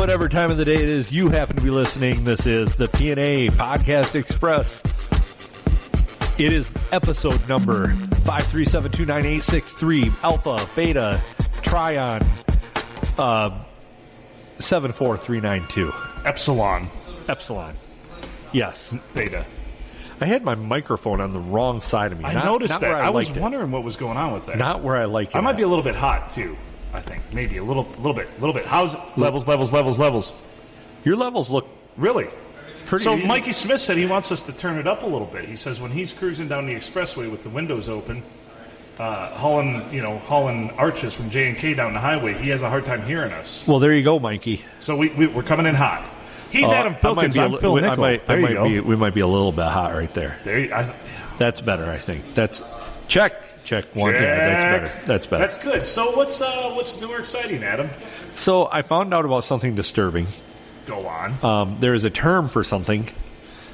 Whatever time of the day it is you happen to be listening, this is the P&A Podcast Express. It is episode number 5372986 Alpha, Beta, Trion, 74392. Epsilon. Yes. Beta. I had my microphone on the wrong side of me. I noticed that. I was wondering what was going on with that. Not where I like it. I might be a little bit hot, too. I think. Maybe a little bit. How's it? Levels. Your levels look really pretty. So Mikey Smith said he wants us to turn it up a little bit. He says when he's cruising down the expressway with the windows open, hauling arches from J&K down the highway, he has a hard time hearing us. Well, there you go, Mikey. So we're coming in hot. He's Adam Filkins. I'm Phil Nickel. We might be a little bit hot right there. That's better, I think. That's check one. Check. Yeah, that's better. That's good. So what's new or exciting, Adam? So I found out about something disturbing. Go on. There is a term for something.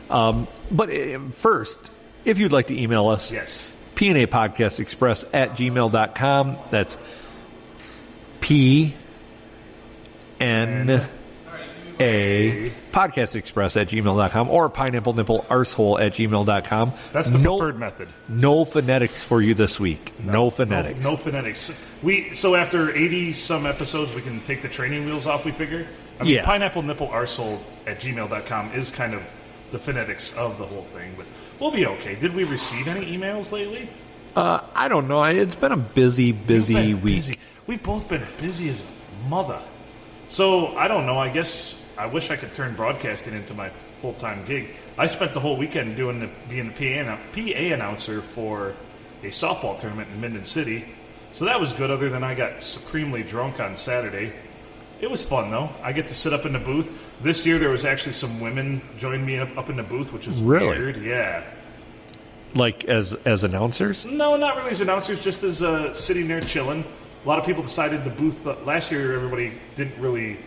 But first, if you'd like to email us, yes, PNA Podcast Express at gmail.com. That's PNA Podcast Express at gmail.com or Pineapple Nipple Arsehole at gmail.com. That's the preferred method. No phonetics for you this week. No phonetics. No phonetics. So after 80 some episodes, we can take the training wheels off, we figure? Yeah. Pineapple Nipple Arsehole at gmail.com is kind of the phonetics of the whole thing, but we'll be okay. Did we receive any emails lately? I don't know. It's been a busy week. We've both been busy as a mother. So, I don't know. I guess I wish I could turn broadcasting into my full-time gig. I spent the whole weekend being the PA announcer for a softball tournament in Minden City. So that was good, other than I got supremely drunk on Saturday. It was fun, though. I get to sit up in the booth. This year, there was actually some women joining me up in the booth, which was weird. Yeah. Like as announcers? No, not really as announcers, just as sitting there chilling. A lot of people decided the booth. Last year, everybody didn't really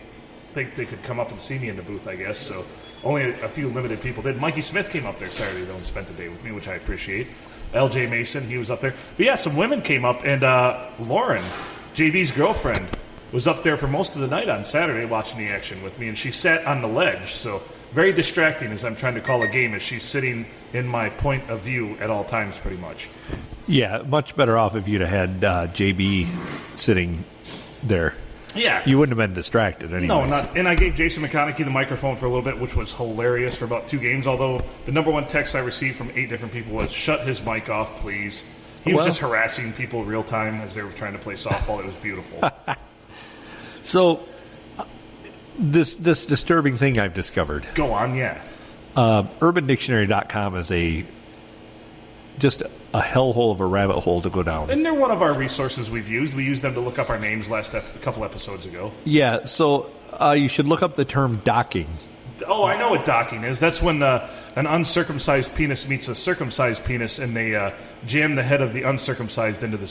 think they could come up and see me in the booth, I guess. So only a few limited people did. Mikey Smith came up there Saturday, though, and spent the day with me, which I appreciate. LJ Mason, he was up there. But yeah, some women came up, and Lauren, JB's girlfriend, was up there for most of the night on Saturday watching the action with me, and she sat on the ledge. So very distracting as I'm trying to call a game as she's sitting in my point of view at all times, pretty much. Yeah, much better off if you'd have had JB sitting there. Yeah. You wouldn't have been distracted anyways. No, not. And I gave Jason McConaughey the microphone for a little bit, which was hilarious for about 2 games, although the number one text I received from 8 different people was, shut his mic off, please. He was just harassing people real time as they were trying to play softball. It was beautiful. So, this disturbing thing I've discovered. Go on, yeah. UrbanDictionary.com is just a hellhole of a rabbit hole to go down. And they're one of our resources we've used. We used them to look up our names a couple episodes ago. Yeah, so you should look up the term docking. Oh, I know what docking is. That's when an uncircumcised penis meets a circumcised penis, and they jam the head of the uncircumcised into the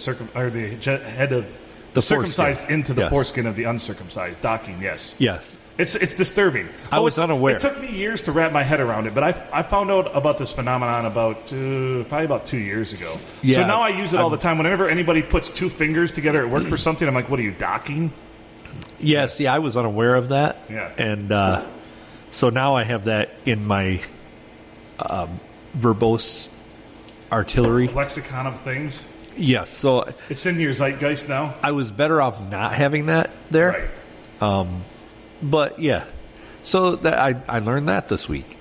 head of the circumcised into the foreskin of the uncircumcised. Docking, yes. Yes. It's disturbing. I was unaware. It took me years to wrap my head around it, but I found out about this phenomenon probably about 2 years ago. Yeah, so now I use it all the time. Whenever anybody puts 2 fingers together at work for something, I'm like, what are you, docking? Yeah, see, I was unaware of that. Yeah. And so now I have that in my verbose artillery. Lexicon of things? Yes. So it's in your zeitgeist now? I was better off not having that there. Right. But yeah, so I learned that this week.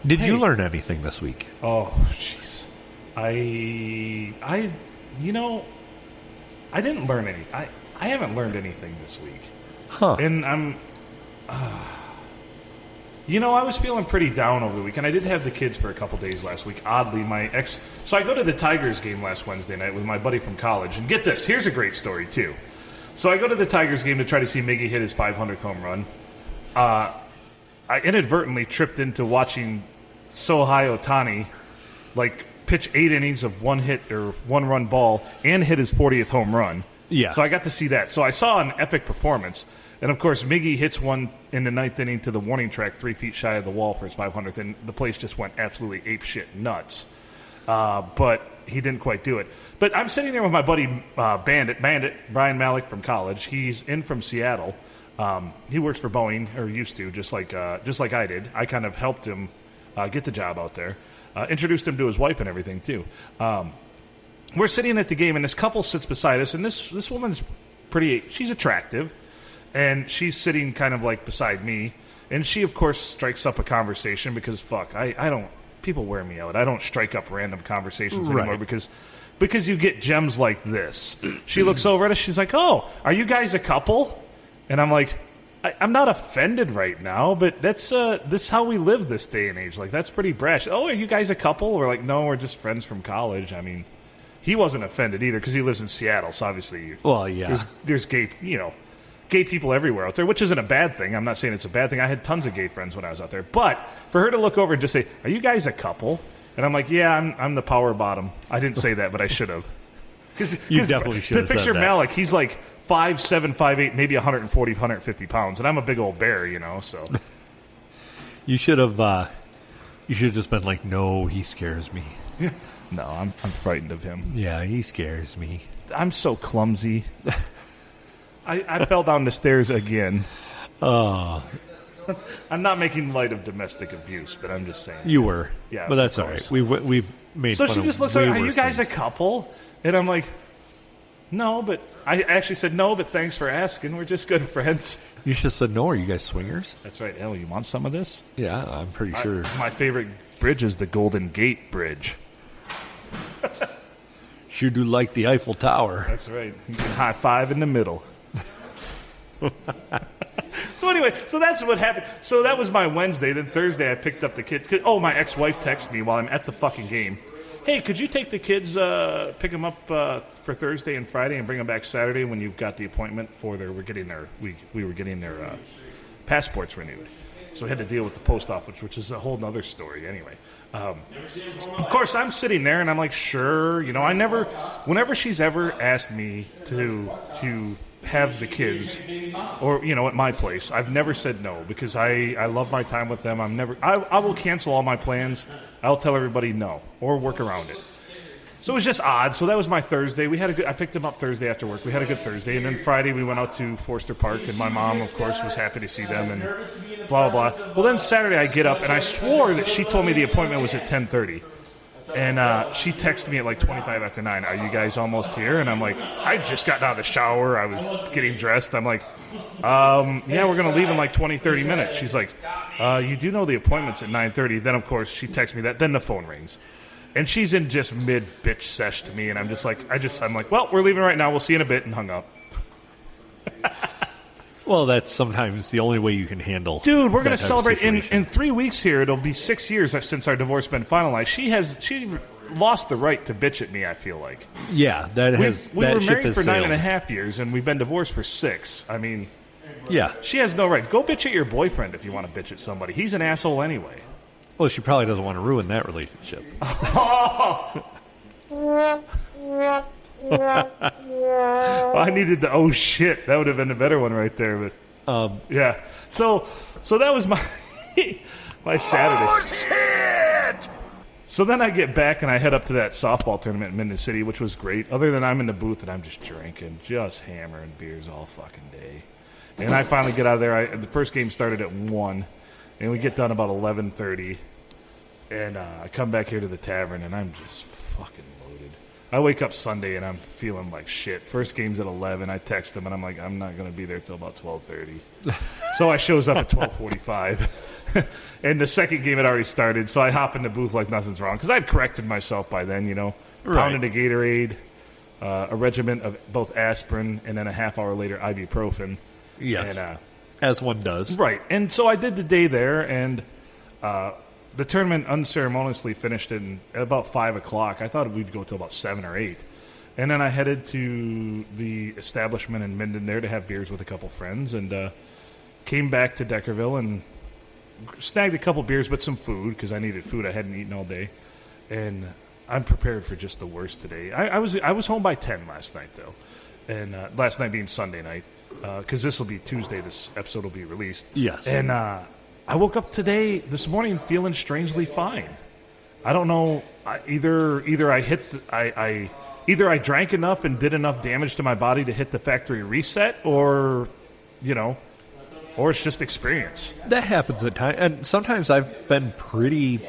Did you learn anything this week? Oh, jeez. I didn't learn any. I haven't learned anything this week. Huh. And I'm, I was feeling pretty down over the weekend. I did have the kids for a couple days last week. Oddly, so I go to the Tigers game last Wednesday night with my buddy from college. And get this, here's a great story, too. So I go to the Tigers game to try to see Miggy hit his 500th home run. I inadvertently tripped into watching Shohei Ohtani pitch 8 innings of 1 hit or 1-run ball and hit his 40th home run. Yeah. So I got to see that. So I saw an epic performance. And, of course, Miggy hits one in the 9th inning to the warning track 3 feet shy of the wall for his 500th, and the place just went absolutely apeshit nuts. But he didn't quite do it. But I'm sitting there with my buddy Bandit, Brian Malik from college. He's in from Seattle. He works for Boeing, or used to, just like I did. I kind of helped him get the job out there. Introduced him to his wife and everything, too. We're sitting at the game, and this couple sits beside us, and this woman's she's attractive, and she's sitting kind of like beside me, and she, of course, strikes up a conversation because, people wear me out. I don't strike up random conversations anymore because you get gems like this. She looks over at us, she's like, oh, are you guys a couple? And I'm like, I'm not offended right now, but this is how we live this day and age. Like, that's pretty brash. Oh, are you guys a couple? We're like, no, we're just friends from college. I mean, he wasn't offended either because he lives in Seattle, so obviously, well, yeah, there's gay people everywhere out there, which isn't a bad thing. I'm not saying it's a bad thing. I had tons of gay friends when I was out there, but for her to look over and just say, "Are you guys a couple?" and I'm like, "Yeah, I'm the power bottom." I didn't say that, but I should have. You definitely should have said that. To picture Malik, he's like 5'7", 5'8", maybe 140, 150 pounds, and I'm a big old bear, so. You should have just been like, no, he scares me. No, I'm frightened of him. Yeah, he scares me. I'm so clumsy. I fell down the stairs again. Oh. I'm not making light of domestic abuse, but I'm just saying. You were. Yeah. But that's all right. We've made so fun she of just looks way like, are you worse guys things. a couple? And I'm like, no, but I actually said no, but thanks for asking. We're just good friends. You should have said no. Are you guys swingers? That's right. Elle, you want some of this? Yeah, I'm pretty sure. My favorite bridge is the Golden Gate Bridge. Sure do like the Eiffel Tower. That's right. You can high five in the middle. So anyway, so that's what happened. So that was my Wednesday. Then Thursday I picked up the kids. Oh, my ex-wife texted me while I'm at the fucking game. Hey, could you take the kids, pick them up for Thursday and Friday and bring them back Saturday when you've got the appointment for we were getting their passports renewed. So we had to deal with the post office, which is a whole other story anyway. Of course, I'm sitting there and I'm like, sure, whenever she's ever asked me to have the kids or, at my place, I've never said no because I love my time with them. I will cancel all my plans. I'll tell everybody no or work around it. So it was just odd. So that was my Thursday. I picked them up Thursday after work. We had a good Thursday. And then Friday we went out to Forster Park, and my mom, of course, was happy to see them and blah, blah, blah. Well, then Saturday I get up, and I swore that she told me the appointment was at 10:30. And she texted me at like 25 after 9. Are you guys almost here? And I'm like, I just got out of the shower. I was getting dressed. I'm like, yeah, we're going to leave in like 20, 30 minutes. She's like, you do know the appointment's at 9:30. Then, of course, she texts me that. Then the phone rings. And she's in just mid-bitch sesh to me. And I'm just like, I'm like, well, we're leaving right now. We'll see you in a bit. And hung up. Well, that's sometimes the only way you can handle. Dude, we're going to celebrate in 3 weeks here. It'll be 6 years since our divorce has been finalized. She lost the right to bitch at me, I feel like. Yeah, we were married for 9.5 years, and we've been divorced for 6. I mean, yeah, she has no right. Go bitch at your boyfriend if you want to bitch at somebody. He's an asshole anyway. Well, she probably doesn't want to ruin that relationship. Well, I needed the oh shit. That would have been a better one right there. But yeah. So that was my my Saturday. Oh shit! So then I get back and I head up to that softball tournament in Minden City, which was great. Other than I'm in the booth and I'm just drinking, just hammering beers all fucking day. And I finally get out of there. The first game started at 1, and we get done about 11:30. And I come back here to the tavern, and I'm just fucking loaded. I wake up Sunday, and I'm feeling like shit. First game's at 11. I text him, and I'm like, I'm not going to be there till about 12:30. So I shows up at 12:45. And the second game had already started, so I hop in the booth like nothing's wrong. Because I'd corrected myself by then, Right. Pounded a Gatorade, a regimen of both aspirin, and then a half hour later ibuprofen. Yes, and, as one does. Right. And so I did the day there, and the tournament unceremoniously finished at about 5 o'clock. I thought we'd go till about 7 or 8. And then I headed to the establishment in Minden there to have beers with a couple friends, and came back to Deckerville and snagged a couple beers but some food because I needed food. I hadn't eaten all day. And I'm prepared for just the worst today. I was home by 10 last night, though. And last night being Sunday night, because this will be Tuesday, this episode will be released. Yes. And I woke up this morning feeling strangely fine. I don't know. Either I drank enough and did enough damage to my body to hit the factory reset, or Or it's just experience. That happens at times. And sometimes I've been pretty,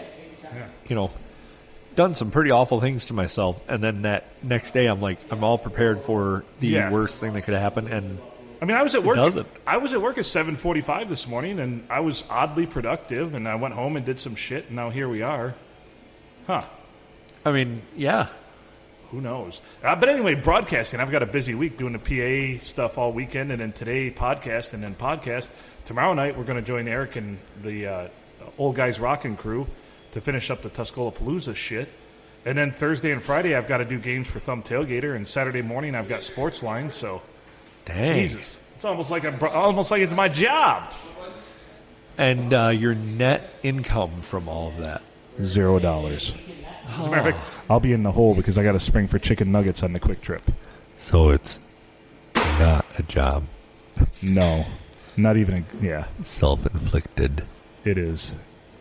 done some pretty awful things to myself. And then that next day I'm like, I'm all prepared for the worst thing that could happen. And I mean, I was at work. doesn't. I was at work at 7:45 this morning, and I was oddly productive. And I went home and did some shit, and now here we are. Huh. I mean, yeah. Who knows? But anyway, broadcasting. I've got a busy week doing the PA stuff all weekend, and then today podcast, and then podcast. Tomorrow night we're going to join Eric and the Old Guys Rockin' crew to finish up the Tuscola Palooza shit. And then Thursday and Friday I've got to do games for Thumb Tailgater, and Saturday morning I've got Sports Line. So, Dang. Jesus, it's almost like it's my job. And your net income from all of that? $0. As a matter of fact, I'll be in the hole because I got to spring for chicken nuggets on the quick trip. So it's not a job. No, not even. Self-inflicted. It is.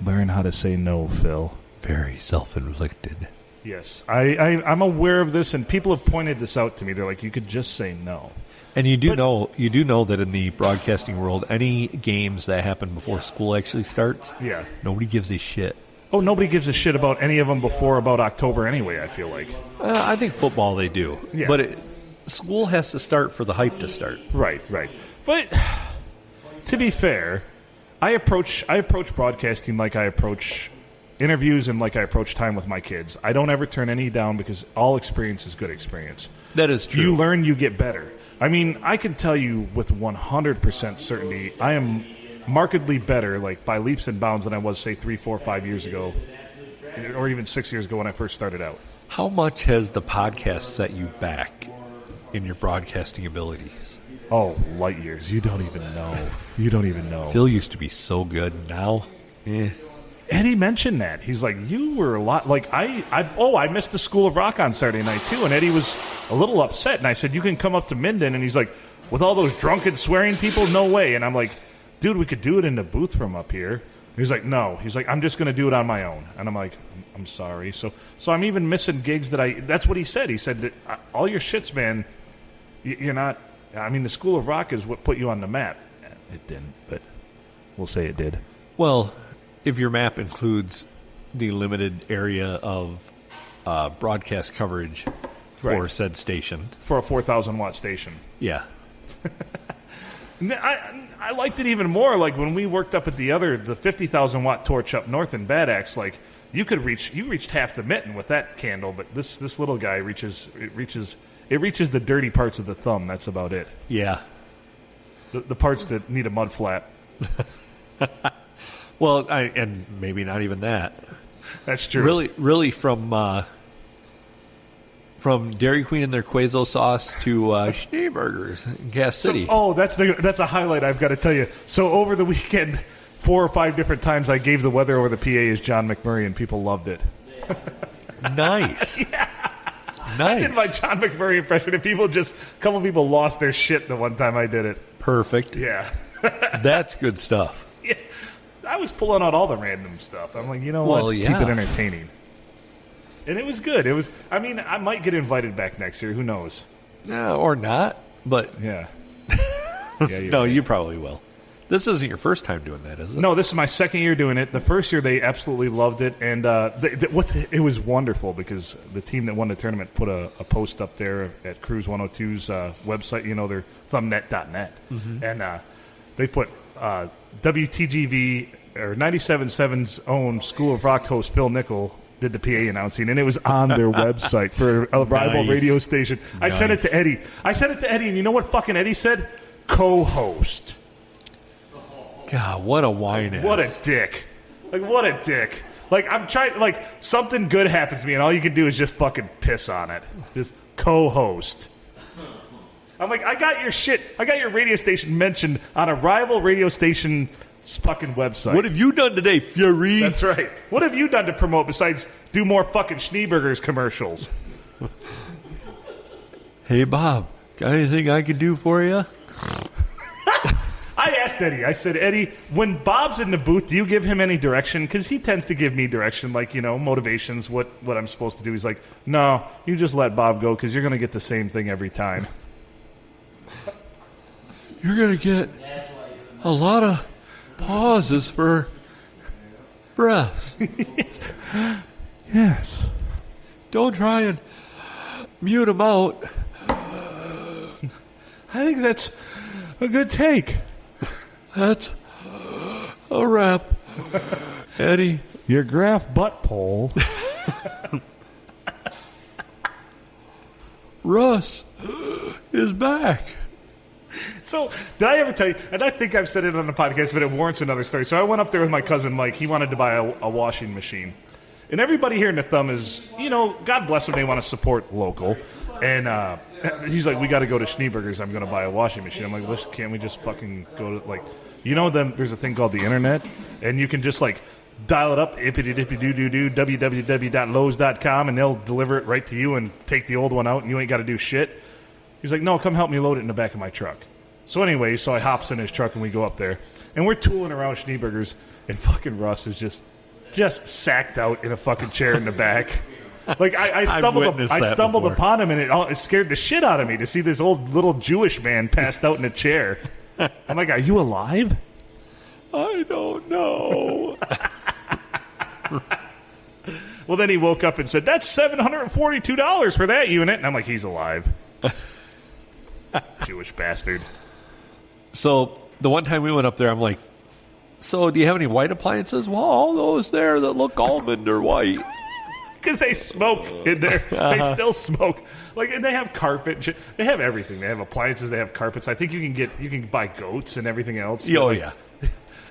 Learn how to say no, Phil. Very self-inflicted. Yes, I'm aware of this, and people have pointed this out to me. They're like, you could just say no. And you do know that in the broadcasting world, any games that happen before school actually starts, nobody gives a shit. Oh, nobody gives a shit about any of them before about October anyway, I feel like. I think football they do. Yeah. But school has to start for the hype to start. Right. But to be fair, I approach broadcasting like I approach interviews and like I approach time with my kids. I don't ever turn any down because all experience is good experience. That is true. You learn, you get better. I mean, I can tell you with 100% certainty, I am markedly better, like by leaps and bounds, than I was, say, 3, 4, 5 years ago, or even 6 years ago when I first started out. How much has the podcast set you back in your broadcasting abilities? Oh, light years. You don't even know. Phil used to be so good. Now, Eddie mentioned that. He's like, you were a lot like I missed the School of Rock on Saturday night too, and Eddie was a little upset. And I said, you can come up to Minden, and he's like, with all those drunken swearing people, no way. And I'm like, dude, we could do it in the booth from up here. He's like, no. He's like, I'm just going to do it on my own. And I'm like, I'm sorry. So I'm even missing gigs that's what he said. He said that all your shits, man, you're not. I mean, the School of Rock is what put you on the map. It didn't, but we'll say it did. Well, if your map includes the limited area of broadcast coverage for said station. For a 4,000-watt station. Yeah. I liked it even more, like when we worked up at the 50,000-watt torch up north in Bad Axe, like you reached half the mitten with that candle, but this little guy reaches the dirty parts of the thumb. That's about it. Yeah. The parts that need a mud flap. Well, and maybe not even that. That's true. Really from Dairy Queen and their Quazo sauce to Schneeburgers in Gas City. That's a highlight I've got to tell you. So over the weekend, 4 or 5 different times I gave the weather over the PA as John McMurray, and people loved it. Nice. Yeah. Nice. I did my John McMurray impression, and a couple people lost their shit the one time I did it. Perfect. Yeah. That's good stuff. Yeah. I was pulling out all the random stuff. I'm like, what? Yeah. Keep it entertaining. And it was good. I might get invited back next year. Who knows? Or not, but... Yeah. No, you probably will. This isn't your first time doing that, is it? No, this is my second year doing it. The first year, they absolutely loved it. And it was wonderful because the team that won the tournament put a post up there at Cruise 102's website, their thumbnet.net. Mm-hmm. And they put WTGV, or 97.7's own School of Rock host Phil Nickel did the PA announcing, and it was on their website for a rival radio station. I sent it to Eddie. And you know what fucking Eddie said? Co-host. God, what a whine ass. What a dick. What a dick. I'm trying, something good happens to me, and all you can do is just fucking piss on it. Just co-host. I'm like, I got your shit. I got your radio station mentioned on a rival radio station fucking website. What have you done today, Fury? That's right. What have you done to promote besides do more fucking Schneeburgers commercials? Hey, Bob, got anything I can do for you? I asked Eddie. I said, Eddie, when Bob's in the booth, do you give him any direction? Because he tends to give me direction, motivations, what I'm supposed to do. He's like, no, you just let Bob go because you're going to get the same thing every time. You're going to get a lot of pauses for breaths. Yes. Don't try and mute them out. I think that's a good take. That's a wrap. Eddie. Your graph butt pole. Russ is back. So, did I ever tell you, and I think I've said it on the podcast, but it warrants another story. So I went up there with my cousin Mike. He wanted to buy a washing machine. And everybody here in the Thumb is, God bless them, they want to support local. And he's like, we got to go to Schneeberger's. I'm going to buy a washing machine. I'm like, can't we just fucking go to, there's a thing called the internet, and you can just, dial it up, ippity-dippy-doo-doo-doo, www.lowes.com, and they'll deliver it right to you and take the old one out, and you ain't got to do shit. He's like, no, come help me load it in the back of my truck. So anyway, I hops in his truck, and we go up there, and we're tooling around Schneeberger's, and fucking Russ is just sacked out in a fucking chair in the back. I stumbled upon him, and it scared the shit out of me to see this old little Jewish man passed out in a chair. I'm like, are you alive? I don't know. Well, then he woke up and said, that's $742 for that unit. And I'm like, he's alive. Jewish bastard. So the one time we went up there, I'm like, so do you have any white appliances? Well, all those there that look almond are white. Because they smoke in there. They still smoke. And they have carpet. They have everything. They have appliances. They have carpets. I think you can buy goats and everything else. Oh, yeah.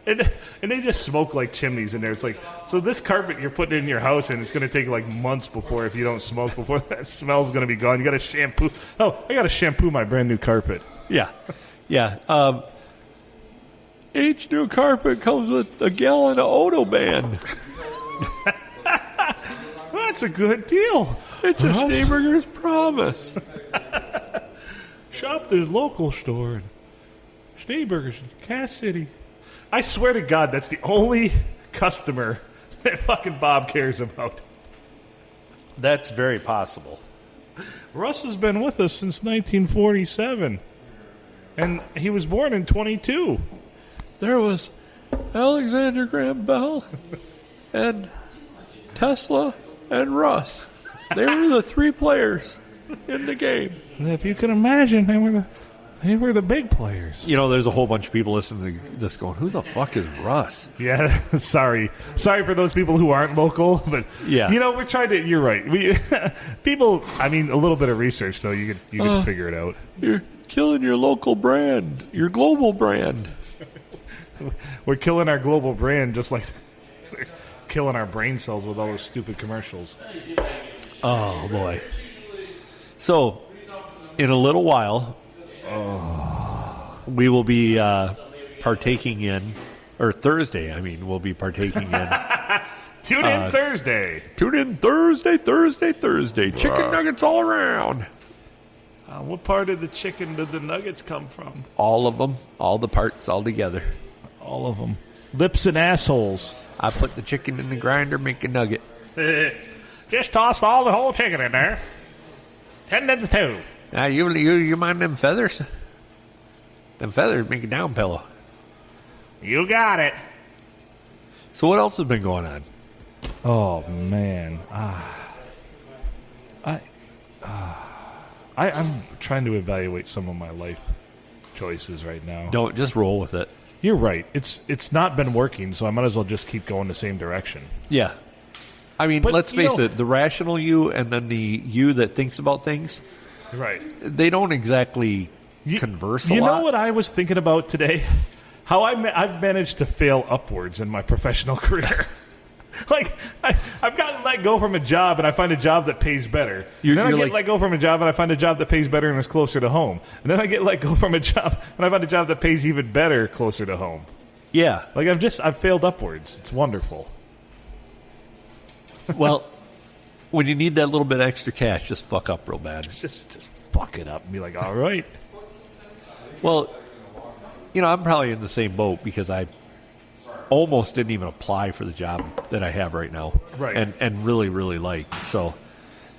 And they just smoke like chimneys in there. It's like, so this carpet you're putting in your house, and it's going to take months before, if you don't smoke, before that smell's going to be gone. You got to shampoo. Oh, I got to shampoo my brand new carpet. Yeah. Yeah. Each new carpet comes with a gallon of Odoban. That's a good deal. It's a Schneeberger's promise. Shop the local store in Schneeberger's in Cass City. I swear to God, that's the only customer that fucking Bob cares about. That's very possible. Russ has been with us since 1947. And he was born in 22. There was Alexander Graham Bell and Tesla and Russ. They were the three players in the game. And if you can imagine, they were the big players. There's a whole bunch of people listening to this going, who the fuck is Russ? Yeah, sorry for those people who aren't local, but yeah, we're trying to. You're right. We people. I mean, a little bit of research though, you can figure it out. You're killing your local brand, your global brand. We're killing our global brand, just like they're killing our brain cells with all those stupid commercials. Oh boy! So, in a little while. We will be partaking in, or Thursday, we'll be partaking in. Tune in Thursday. Tune in Thursday. Chicken nuggets all around. What part of the chicken did the nuggets come from? All of them. All the parts all together. All of them. Lips and assholes. I put the chicken in the grinder, make a nugget. Just tossed the whole chicken in there. 10 to 2. You mind them feathers? Them feathers make a down pillow. You got it. So what else has been going on? Oh, man. I'm trying to evaluate some of my life choices right now. Don't just roll with it. You're right. It's not been working, so I might as well just keep going the same direction. Yeah. But, let's face it, the rational you and then the you that thinks about things, right? They don't exactly converse a lot. You know what I was thinking about today? How I've managed to fail upwards in my professional career. I've gotten let go from a job, and I find a job that pays better. Then I get let go from a job, and I find a job that pays better and is closer to home. And then I get let go from a job, and I find a job that pays even better closer to home. Yeah. I've failed upwards. It's wonderful. Well, when you need that little bit extra cash, just fuck up real bad. Just fuck it up and be like, all right. Well, I'm probably in the same boat because I almost didn't even apply for the job that I have right now. Right. And really, really like. So.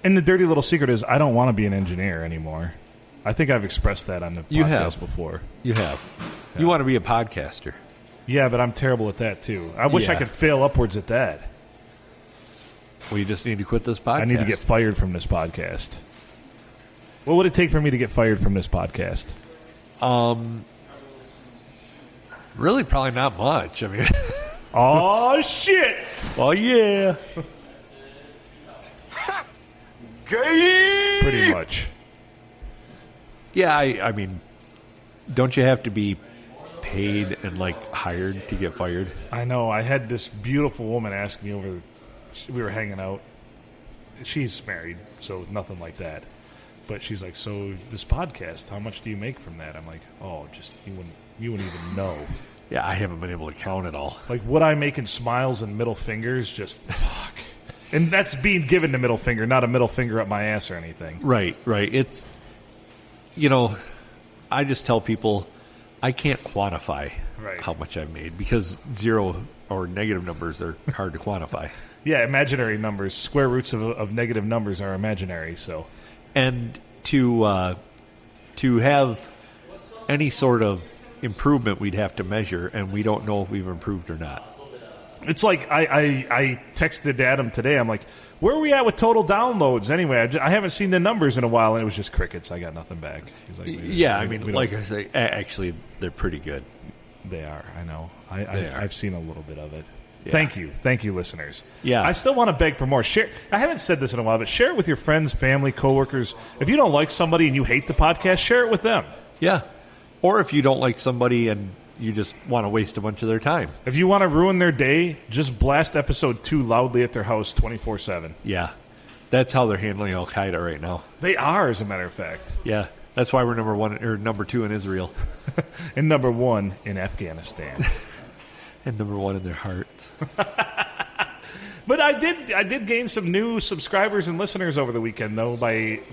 And the dirty little secret is I don't want to be an engineer anymore. I think I've expressed that on the podcast before. You have. You want to be a podcaster. Yeah, but I'm terrible at that, too. I wish I could fail upwards at that. Well, you just need to quit this podcast. I need to get fired from this podcast. What would it take for me to get fired from this podcast? Really, probably not much. I mean, Oh, shit! well, yeah. Pretty much. Yeah, I mean, don't you have to be paid and, like, hired to get fired? I know. I had this beautiful woman ask me over. We were hanging out. She's married, so nothing like that. But she's like, "So this podcast, how much do you make from that?" I'm like, "Oh, just you wouldn't even know." Yeah, I haven't been able to count it all. Like what I make in smiles and middle fingers, just fuck. And that's being given the middle finger, not a middle finger up my ass or anything. Right. It's, I just tell people I can't quantify how much I've made because zero or negative numbers are hard to quantify. Yeah, imaginary numbers. Square roots of negative numbers are imaginary. So, and to have any sort of improvement, we'd have to measure, and we don't know if we've improved or not. it's like I texted Adam today. I'm like, where are we at with total downloads? Anyway, I haven't seen the numbers in a while, and it was just crickets. I got nothing back. He's like, yeah, I mean, like I say, actually, they're pretty good. They are. I know. I've seen a little bit of it. Yeah. Thank you, listeners. Yeah, I still want to beg for more. Share. I haven't said this in a while, but share it with your friends, family, coworkers. If you don't like somebody and you hate the podcast, share it with them. Yeah, or if you don't like somebody and you just want to waste a bunch of their time. If you want to ruin their day, just blast episode 2 loudly at their house 24/7. Yeah, that's how they're handling Al Qaeda right now. They are, as a matter of fact. Yeah, that's why we're number 2 in Israel, and number 1 in Afghanistan. and number 1 in their hearts. But I did gain some new subscribers and listeners over the weekend, though,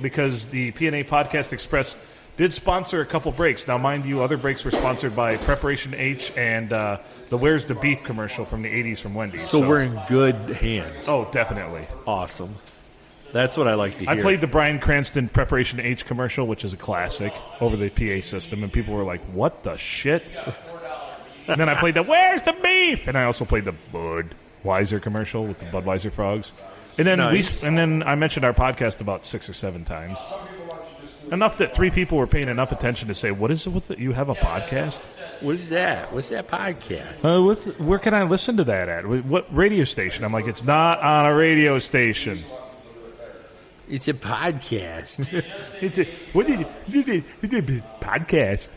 because the PNA Podcast Express did sponsor a couple breaks. Now, mind you, other breaks were sponsored by Preparation H and the Where's the Beef commercial from the 80s from Wendy's. So we're in good hands. Oh, definitely. Awesome. That's what I like to hear. I played the Bryan Cranston Preparation H commercial, which is a classic, over the PA system, and people were like, what the shit? And then I played the Where's the Beef? And I also played the Budweiser commercial with the Budweiser frogs. And then nice. and then I mentioned our podcast about 6 or 7 times. Enough that 3 people were paying enough attention to say, what is it with it? You have a podcast? What is that? What's that podcast? Where can I listen to that at? What radio station? I'm like, it's not on a radio station. It's a podcast. It's a podcast.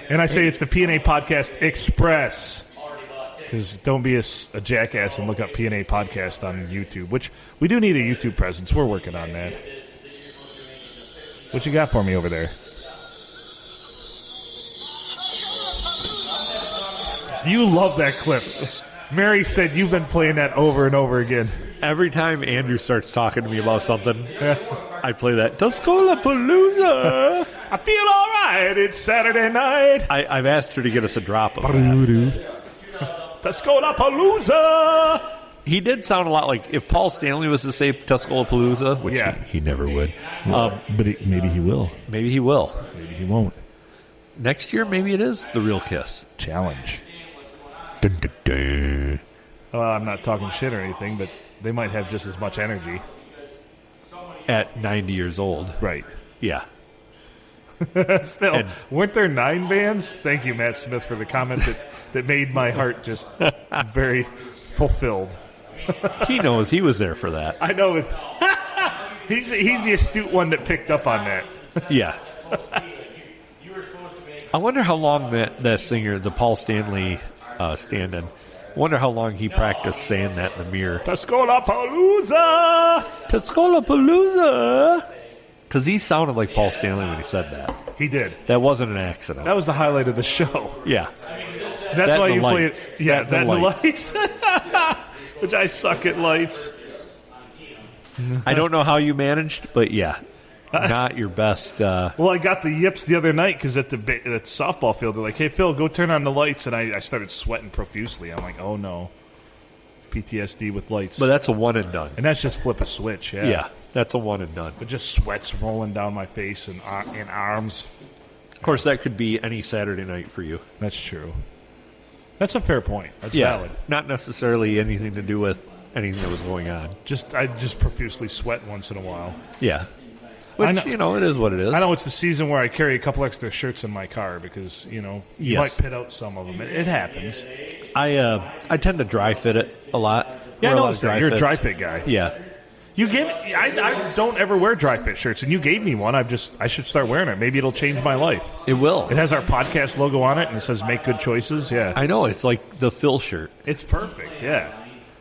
And I say it's the PNA Podcast Express. Because don't be a jackass and look up PNA Podcast on YouTube, which we do need a YouTube presence. We're working on that. What you got for me over there? You love that clip. Mary said you've been playing that over and over again. Every time Andrew starts talking to me about something, I play that Tuscola Palooza. I feel all right. It's Saturday night. I've asked her to get us a drop of that. Tuscola Palooza. He did sound a lot like if Paul Stanley was to say Tuscola Palooza, which he never would. But maybe he will. Maybe he will. Maybe he won't. Next year, maybe it is The Real Kiss. Challenge. Dun, dun, dun. Well, I'm not talking shit or anything, but they might have just as much energy. At 90 years old. Right. Yeah. Still, weren't there 9 bands? Thank you, Matt Smith, for the comment that made my heart just very fulfilled. He knows. He was there for that. I know. He's the astute one that picked up on that. Yeah. I wonder how long that singer, the Paul Stanley stand-in, wonder how long he practiced saying that in the mirror. Tuscola Palooza! Tuscola Palooza! Because he sounded like Paul Stanley when he said that. He did. That wasn't an accident. That was the highlight of the show. Yeah. That's that why you lights. play it. Yeah, that and the lights. Which I suck at lights. I don't know how you managed, but yeah. Not your best. Well, I got the yips the other night because at the softball field, they're like, hey, Phil, go turn on the lights. And I started sweating profusely. I'm like, oh, no. PTSD with lights. But that's a one and done. And that's just flip a switch, yeah. Yeah, that's a one and done. But just sweat's rolling down my face and arms. course, that could be any Saturday night for you. That's true. That's a fair point. That's Yeah, valid. not necessarily anything to do with anything that was going on. I just profusely sweat once in a while. Yeah. Which, know- it is what it is. I know it's the season where I carry a couple extra shirts in my car because, you Yes. might pit out some of them. It happens. I tend to dry fit it a lot. Yeah, I Wear a lot noticed of that. You're a fits. dry fit guy. Yeah. You gave I don't ever wear dry fit shirts, and you gave me one. I should start wearing it. Maybe it'll change my life. It will. It has our podcast logo on it, and it says "Make good choices." Yeah, I know. It's like the Phil shirt. it's perfect. Yeah,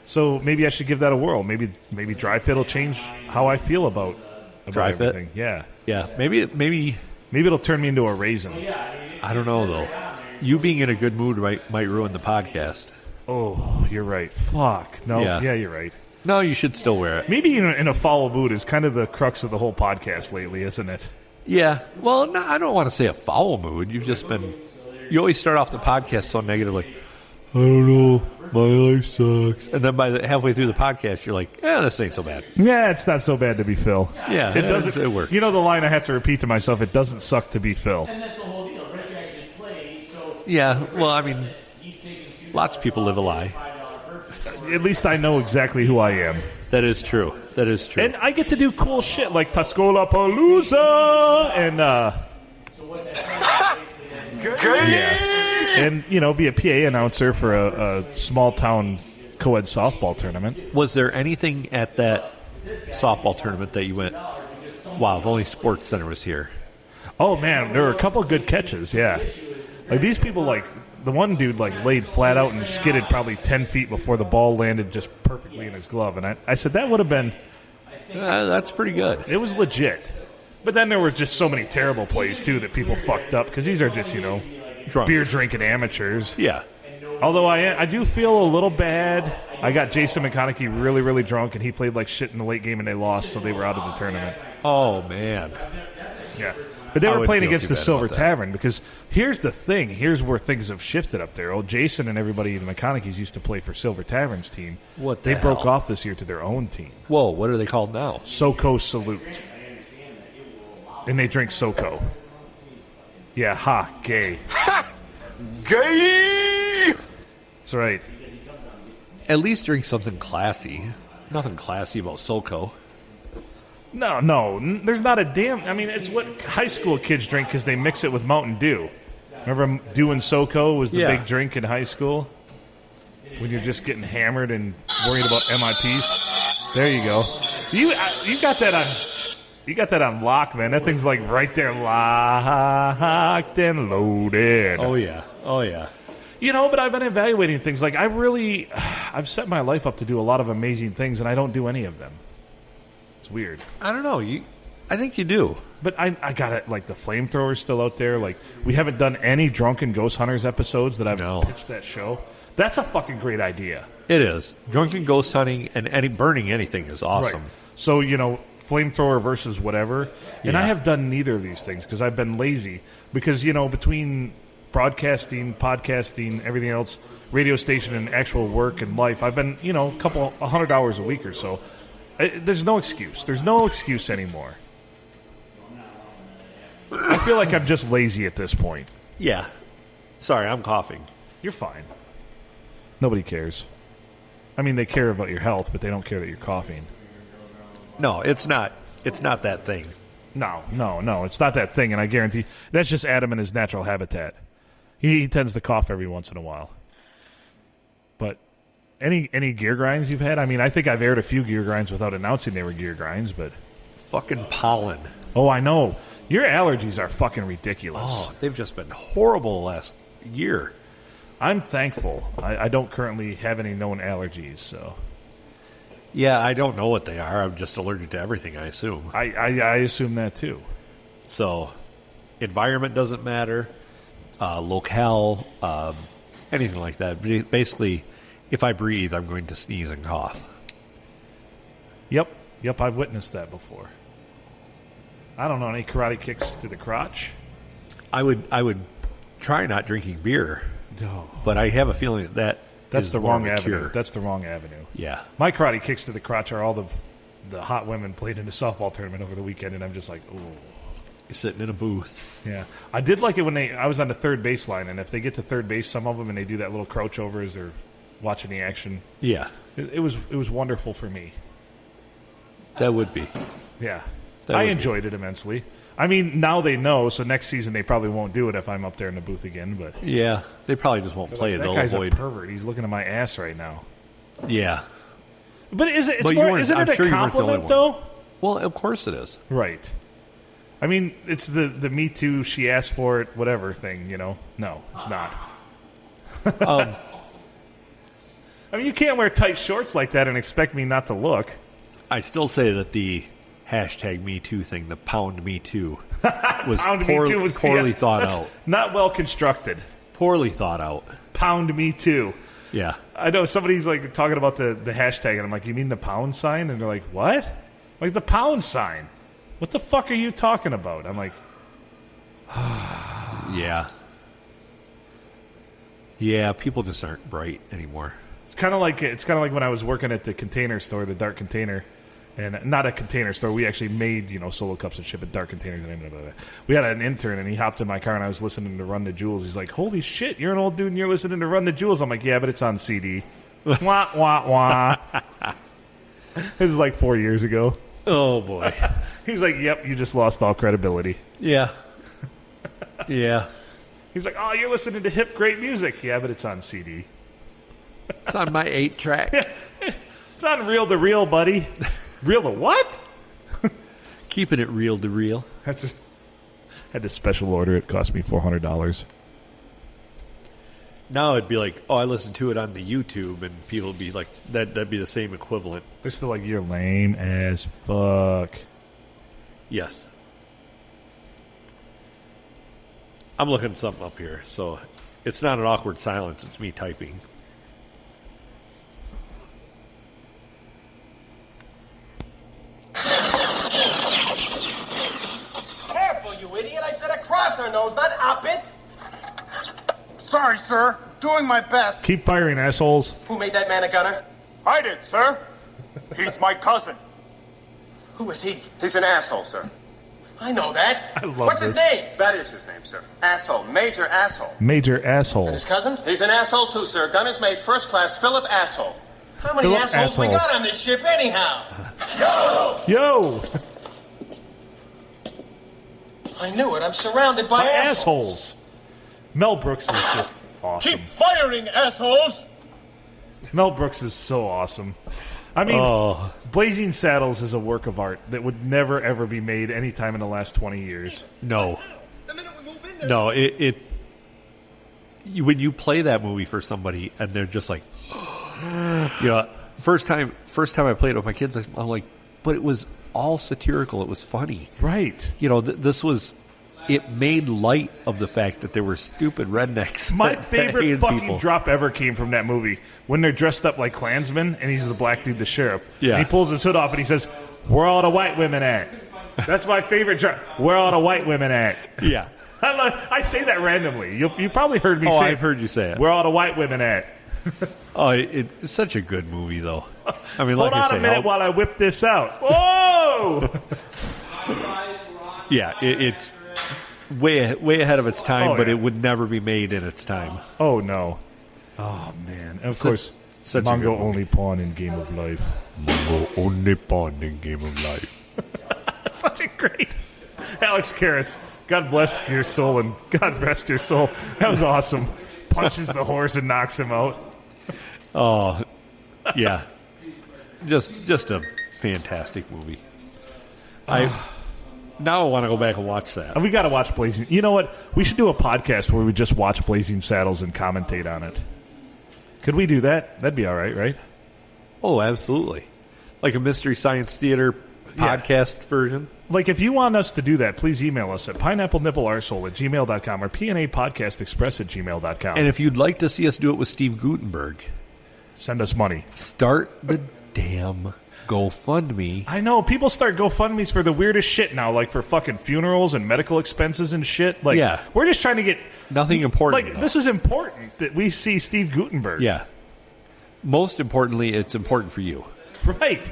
so maybe I should give that a whirl. Maybe dry fit will change how I feel about Dry fit? everything. Yeah, Yeah. Maybe maybe it'll turn me into a raisin. I don't know, though. You being in a good mood might ruin the podcast. Oh, you're right. Fuck. No. Yeah. You're right. No, you should still wear it. Maybe in a foul mood is kind of the crux of the whole podcast lately, isn't it? Yeah. Well, no, I don't want to say a foul mood. You've just been... You always start off the podcast so negative, like, I don't know, my life sucks. And then halfway through the podcast, you're like, this ain't so bad. Yeah, it's not so bad to be Phil. Yeah, it doesn't. it works. You know the line I have to repeat to myself: "It doesn't suck to be Phil." Yeah, well, I mean, lots of people live a lie. At least I know exactly who I am, That is true. That is true. and I get to do cool shit like Tuscola Palooza and and be a PA announcer for a small town co-ed softball tournament. Was there anything at that softball tournament that you went, wow, if only Sports Center was here? Oh man, there were a couple good catches. Yeah, like these people, like the one dude, like laid flat out and skidded probably 10 feet before the ball landed just perfectly in his glove, and I said that would have been. That's pretty good. It was legit. But then there were just so many terrible plays, too, that people fucked up because these are just, Drunks. beer-drinking amateurs. Yeah. Although I do feel a little bad. I got Jason McConaughey really, really drunk, and he played like shit in the late game, and they lost, so they were out of the tournament. Oh, man. Yeah. But they I were wouldn't playing feel against too the bad Silver about that. Tavern because here's the thing. Here's where things have shifted up there. Old Jason and everybody, the McConaugheys, used to play for Silver Tavern's team. What the They broke hell? off this year to their own team. Whoa, what are they called now? SoCo Salute. And they drink SoCo. Yeah, gay. Gay! That's right. At least drink something classy. Nothing classy about SoCo. No, there's not a damn... I mean, it's what high school kids drink because they mix it with Mountain Dew. Remember Dew and SoCo was the Yeah. big drink in high school? When you're just getting hammered and worried about MIPs? There you go. You got that on... You got that on lock, man. That thing's like right there, locked and loaded. Oh, yeah. Oh, yeah. But I've been evaluating things. Like, I've set my life up to do a lot of amazing things, and I don't do any of them. It's weird. I don't know. I think you do. But I got it. Like, the flamethrower's still out there. Like, we haven't done any Drunken Ghost Hunters episodes that I've pitched that show. That's a fucking great idea. It is. Drunken ghost hunting and burning anything is awesome. Right. So, flamethrower versus whatever. And Yeah. I have done neither of these things because I've been lazy. Because, between broadcasting, podcasting, everything else, radio station and actual work and life, I've been, 100 hours a week or so. There's no excuse. There's no excuse anymore. I feel like I'm just lazy at this point. Yeah. Sorry, I'm coughing. You're fine. Nobody cares. I mean, they care about your health, but they don't care that you're coughing. No, it's not. It's not that thing. No. It's not that thing, and I guarantee that's just Adam in his natural habitat. He tends to cough every once in a while. But any gear grinds you've had? I mean, I think I've aired a few gear grinds without announcing they were gear grinds, but... Fucking pollen. Oh, I know. Your allergies are fucking ridiculous. Oh, they've just been horrible last year. I'm thankful. I don't currently have any known allergies, so... Yeah, I don't know what they are. I'm just allergic to everything, I assume. I assume that, too. So, environment doesn't matter. Locale, anything like that. Basically, if I breathe, I'm going to sneeze and cough. Yep, I've witnessed that before. I don't know, any karate kicks to the crotch? I would try not drinking beer, No. but I have a feeling That's is the more wrong of a avenue. cure. That's the wrong avenue. Yeah. My karate kicks to the crotch are all the hot women played in the softball tournament over the weekend, and I'm just like, ooh. You're sitting in a booth. Yeah, I did like it when I was on the third baseline, and if they get to third base, some of them, and they do that little crouch over as they're watching the action. Yeah, It was wonderful for me. that would be. Yeah, That I would be. enjoyed it immensely. I mean, now they know, so next season they probably won't do it if I'm up there in the booth again. But Yeah, they probably just won't play it. that They'll guy's avoid. a pervert. He's looking at my ass right now. Yeah. But is it? It's But you more, weren't- isn't I'm it sure a you weren't the only compliment one. though? Well, of course it is. Right. I mean, it's the Me Too, she asked for it, whatever thing, you know? No, it's not. I mean, you can't wear tight shorts like that and expect me not to look. I still say that the hashtag Me Too thing, the pound Me Too, was, Pound Me Too was poorly yeah, thought that's out. Not well constructed. Poorly thought out. Pound Me Too. Yeah. I know somebody's like talking about the hashtag, and I'm like, you mean the pound sign? And they're like, what? Like the pound sign. What the fuck are you talking about? I'm like, Yeah. Yeah, people just aren't bright anymore. it's kind of like when I was working at the Container Store, the Dark Container, and not a container store. We actually made solo cups and shit, but Dark Containers. We had an intern, and he hopped in my car, and I was listening to Run the Jewels. He's like, "Holy shit, you're an old dude, and you're listening to Run the Jewels." I'm like, "Yeah, but it's on CD." Wah wah wah. This is like 4 years ago. Oh, boy. He's like, "Yep, you just lost all credibility." Yeah. Yeah. He's like, "Oh, you're listening to hip, great music." Yeah, but it's on CD. It's on my 8-track. It's on reel to reel, buddy. Reel to what? Keeping it real to real. Had to special order. It cost me $400. Now it'd be like, oh, I listened to it on the YouTube, and people would be like, that'd be the same equivalent. They're still like, "You're lame as fuck." Yes. I'm looking something up here, so it's not an awkward silence. It's me typing. Careful, you idiot. I said across her nose, not up it. Sorry, sir. Doing my best. Keep firing, assholes. Who made that man a gunner? I did, sir. He's my cousin. Who is he? He's an asshole, sir. I know that. I love What's his this. name? That is his name, sir. Asshole. Major asshole. Major asshole. His cousin? He's an asshole, too, sir. Gun is made first class Philip Asshole. How many Philip assholes we asshole. got on this ship anyhow? Yo! I knew it. I'm surrounded by Assholes. Mel Brooks is just awesome. Keep firing, assholes! Mel Brooks is so awesome. I mean, Blazing Saddles is a work of art that would never, ever be made any time in the last 20 years. No. The minute we move in there. No, when you play that movie for somebody and they're just like, first time I played it with my kids, I'm like, but it was all satirical. It was funny. Right. This was, it made light of the fact that there were stupid rednecks. My that favorite hated fucking people. drop ever came from that movie. When they're dressed up like Klansmen and he's the black dude, the sheriff. Yeah. And he pulls his hood off and he says, "Where all the white women at?" That's my favorite drop. "Where all the white women at?" Yeah. I say that randomly. You probably heard me say I've heard you say it. "Where all the white women at?" Oh, it's such a good movie, though. I mean, Hold like I on say, a minute while I whip this out. Whoa! yeah, it's way ahead of its time, Oh, but yeah. it would never be made in its time. Oh, no. Oh, man. And of Such- course, such a good Mongo movie. only pawn in Game of Life. Only pawn in Game of Life. Such a great... Alex Karras, God bless your soul and God rest your soul. That was awesome. Punches the horse and knocks him out. Oh, yeah, just a fantastic movie. Now I want to go back and watch that. And we got to watch Blazing... You know what? We should do a podcast where we just watch Blazing Saddles and commentate on it. Could we do that? That'd be all right? Oh, absolutely, like a Mystery Science Theater podcast version. Like, if you want us to do that, please email us at pineapplenipplearsehole@gmail.com or pnapodcastexpress@gmail.com. And if you'd like to see us do it with Steve Gutenberg, Send us money. start the damn GoFundMe. I know, people start GoFundMes for the weirdest shit now, like for fucking funerals and medical expenses and shit. Like, Yeah. we're just trying to get... Nothing important. Like, enough. this is important that we see Steve Gutenberg. Yeah. Most importantly, it's important for you. Right.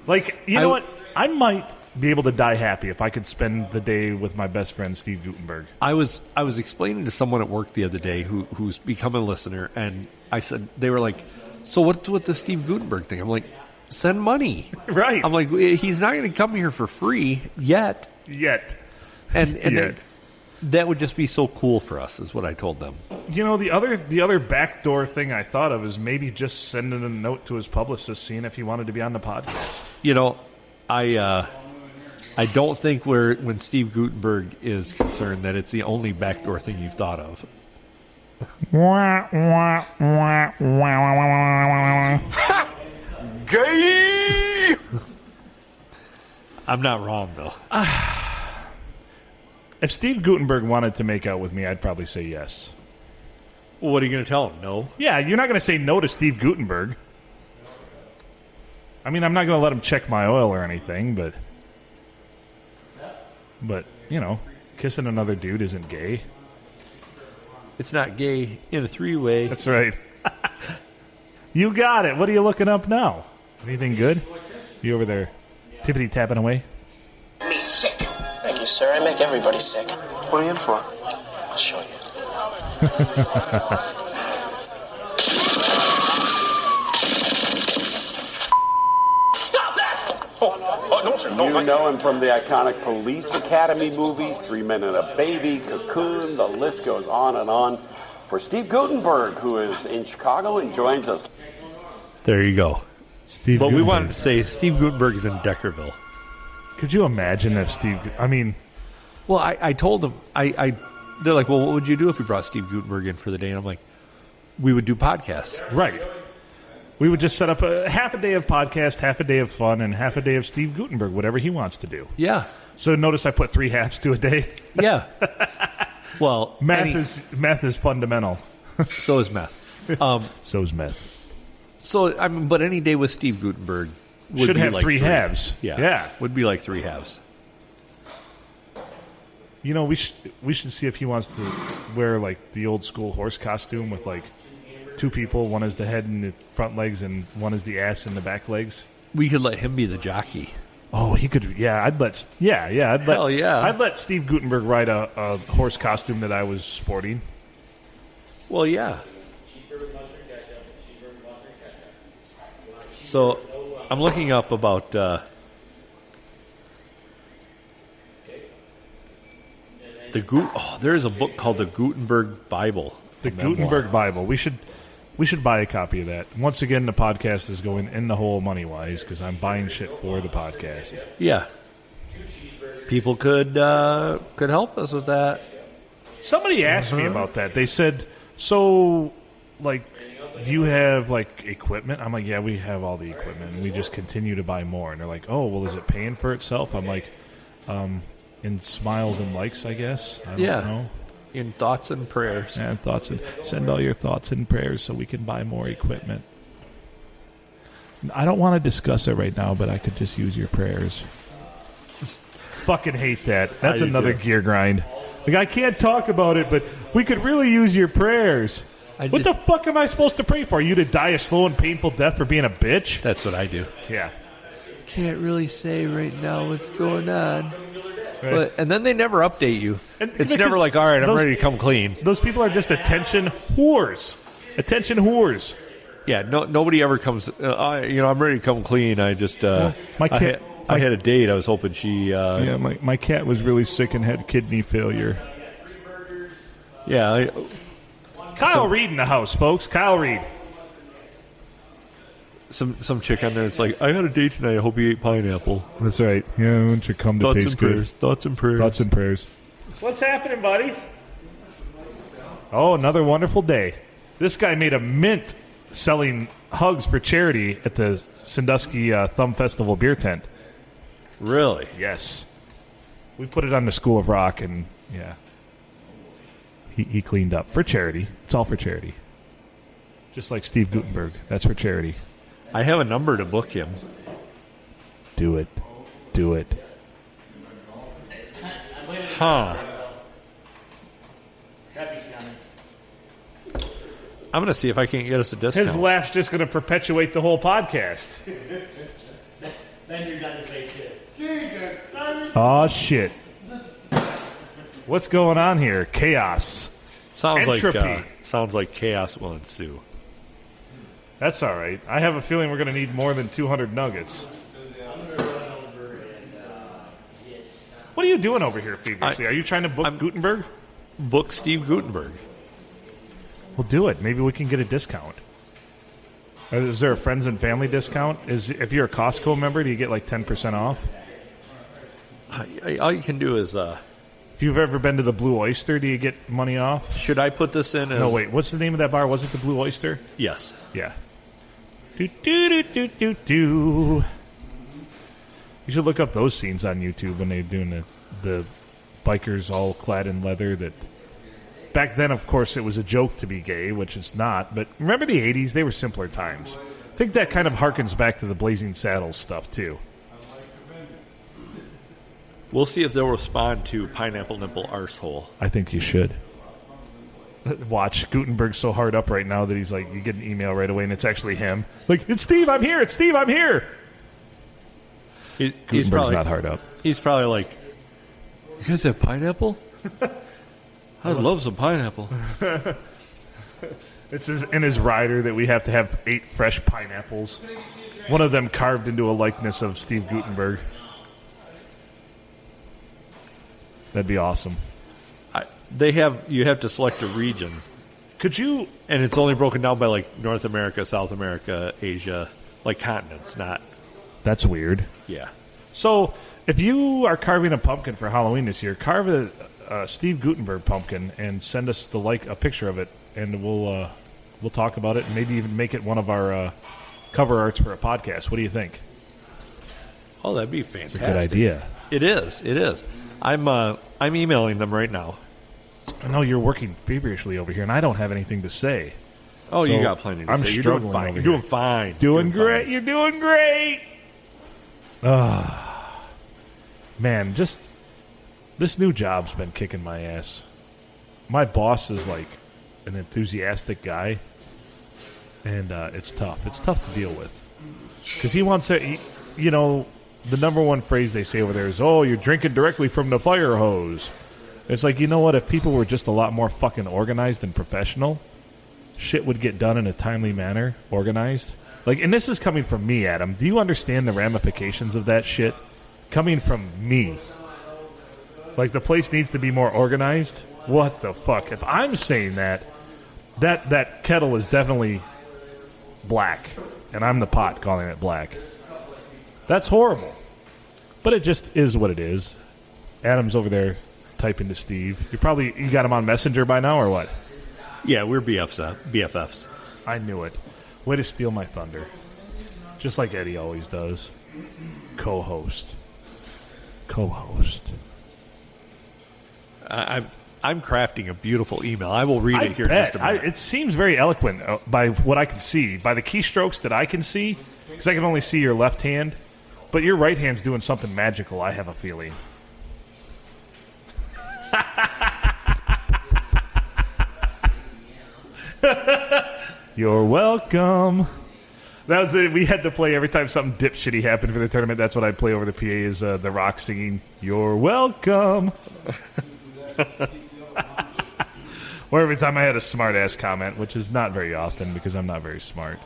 Like, you know what? I might be able to die happy if I could spend the day with my best friend Steve Guttenberg. I was explaining to someone at work the other day who's become a listener, and I said, they were like, so what's with the Steve Guttenberg thing? I'm like, send money. Right. I'm like, he's not going to come here for free yet. And Yet. that would just be so cool for us, is what I told them. You know, the other backdoor thing I thought of is maybe just sending a note to his publicist, seeing if he wanted to be on the podcast. You know, I don't think when Steve Guttenberg is concerned that it's the only backdoor thing you've thought of. Gay! I'm not wrong, though. If Steve Guttenberg wanted to make out with me, I'd probably say yes. Well, what are you going to tell him? No? Yeah, you're not going to say no to Steve Guttenberg. I mean, I'm not going to let him check my oil or anything, but you know, kissing another dude isn't gay. It's not gay in a three-way. That's right. You got it. What are you looking up now? Anything good? You over there tippity tapping away? Me sick. Thank you, sir. I make everybody sick. What are you in for? I'll show you. Stop that! Oh, no, sir. No, You know him from the iconic Police Academy movies, 3 Men and a Baby, Cocoon, the list goes on and on. For Steve Guttenberg, who is in Chicago and joins us. There you go. Steve But we Guttenberg. wanted to say Steve Guttenberg is in Deckerville. Could you imagine if Steve... I mean... Well, I told them, they're like, well, what would you do if you brought Steve Guttenberg in for the day? And I'm like, we would do podcasts. Right. We would just set up a half a day of podcast, half a day of fun, and half a day of Steve Guttenberg, whatever he wants to do. Yeah. So notice I put 3 halves to a day. Yeah. Well, Math is fundamental. so is meth. So is meth. So, I mean, but any day with Steve Guttenberg would Should be have like 3 halves. Yeah. Yeah. Would be like 3 halves. You know, we should see if he wants to wear like the old school horse costume with like 2 people. One is the head and the front legs, and one is the ass and the back legs. We could let him be the jockey. Oh, he could. Yeah, I'd let. Hell yeah. I'd let Steve Guttenberg ride a horse costume that I was sporting. Well, yeah. So, I'm looking up about there's a book called the Gutenberg Bible. The Gutenberg Bible. We should buy a copy of that. Once again, the podcast is going in the hole money-wise because I'm buying shit for the podcast. Yeah. People could help us with that. Somebody asked me about that. They said, so, like, do you have, like, equipment? I'm like, yeah, we have all the equipment, and we just continue to buy more. And they're like, oh, well, is it paying for itself? I'm like, in smiles and likes, I guess. I don't know. In thoughts and prayers. And send all your thoughts and prayers so we can buy more equipment. I don't want to discuss it right now, but I could just use your prayers. Fucking hate that. That's another gear grind. Like, I can't talk about it, but we could really use your prayers. What the fuck am I supposed to pray for? You to die a slow and painful death for being a bitch? That's what I do. Yeah. Can't really say right now what's going on. But, and then they never update you. It's never like, all right, I'm ready to come clean. Those people are just attention whores. Attention whores. Yeah, nobody ever comes, I'm ready to come clean. I just, my cat, I had a date. I was hoping she... my cat was really sick and had kidney failure. Yeah. Kyle Reed in the house, folks. Kyle Reed. Some chick on there. It's like, I had a date tonight. I hope you ate pineapple. That's right. Yeah, I want you to come to Thoughts taste and good. prayers. Thoughts and prayers. Thoughts and prayers. What's happening, buddy? Oh, another wonderful day. This guy made a mint selling hugs for charity at the Sandusky Thumb Festival beer tent. Really? Yes. We put it on the School of Rock, and yeah. He cleaned up. For charity. It's all for charity. Just like Steve Guttenberg. That's for charity. I have a number to book him. Do it. Do it. Huh. I'm going to see if I can get us a discount. His laugh's just going to perpetuate the whole podcast. Then you're done as late too. Oh, shit. What's going on here? Chaos. Sounds Entropy. like chaos will ensue. That's all right. I have a feeling we're going to need more than 200 nuggets. What are you doing over here, feverishly? Are you trying to book Gutenberg? Book Steve Gutenberg. We'll do it. Maybe we can get a discount. Is there a friends and family discount? If you're a Costco member, do you get like 10% off? All you can do is... if you've ever been to the Blue Oyster, do you get money off? Should I put this in as... No, wait. What's the name of that bar? Was it the Blue Oyster? Yes. Yeah. Do. You should look up those scenes on YouTube when they're doing the bikers all clad in leather. That back then, of course, it was a joke to be gay, which it's not. But remember the 80s? They were simpler times. I think that kind of harkens back to the Blazing Saddles stuff, too. We'll see if they'll respond to Pineapple Nipple Arsehole. I think you should. Watch. Gutenberg's so hard up right now that he's like, you get an email right away, and it's actually him. Like, it's Steve, I'm here. It's Steve, I'm here. He's probably not hard up. He's probably like, you guys have pineapple? I'd love some pineapple. It's in his rider that we have to have 8 fresh pineapples. One of them carved into a likeness of Steve Gutenberg. That'd be awesome. You have to select a region. Could you? And it's only broken down by like North America, South America, Asia, like continents, not. That's weird. Yeah. So if you are carving a pumpkin for Halloween this year, carve a Steve Gutenberg pumpkin and send us a picture of it, and we'll talk about it and maybe even make it one of our cover arts for a podcast. What do you think? Oh, that'd be fantastic. It's a good idea. It is. I'm emailing them right now. I know you're working feverishly over here, and I don't have anything to say. Oh, So you got plenty to I'm say. You're struggling doing fine. over You're here. doing fine. Doing great. You're doing great. Man, just this new job's been kicking my ass. My boss is like an enthusiastic guy, and it's tough. It's tough to deal with because he wants to. The number one phrase they say over there is, "Oh, you're drinking directly from the fire hose." It's like, you know what? If people were just a lot more fucking organized and professional, shit would get done in a timely manner, organized. Like, and this is coming from me, Adam. Do you understand the ramifications of that shit? Coming from me. Like, the place needs to be more organized? What the fuck? If I'm saying that kettle is definitely black, and I'm the pot calling it black. That's horrible. But it just is what it is. Adam's over there typing to Steve. You got him on Messenger by now, or what? Yeah, we're BFFs. I knew it. Way to steal my thunder. Just like Eddie always does. Co-host. I'm crafting a beautiful email. I will read it here in just a minute. It seems very eloquent by what I can see. By the keystrokes that I can see, because I can only see your left hand. But your right hand's doing something magical, I have a feeling. You're welcome. That was we had to play every time something dipshitty happened for the tournament. That's what I'd play over the PA is The Rock singing, "You're welcome." Or every time I had a smart-ass comment, which is not very often because I'm not very smart.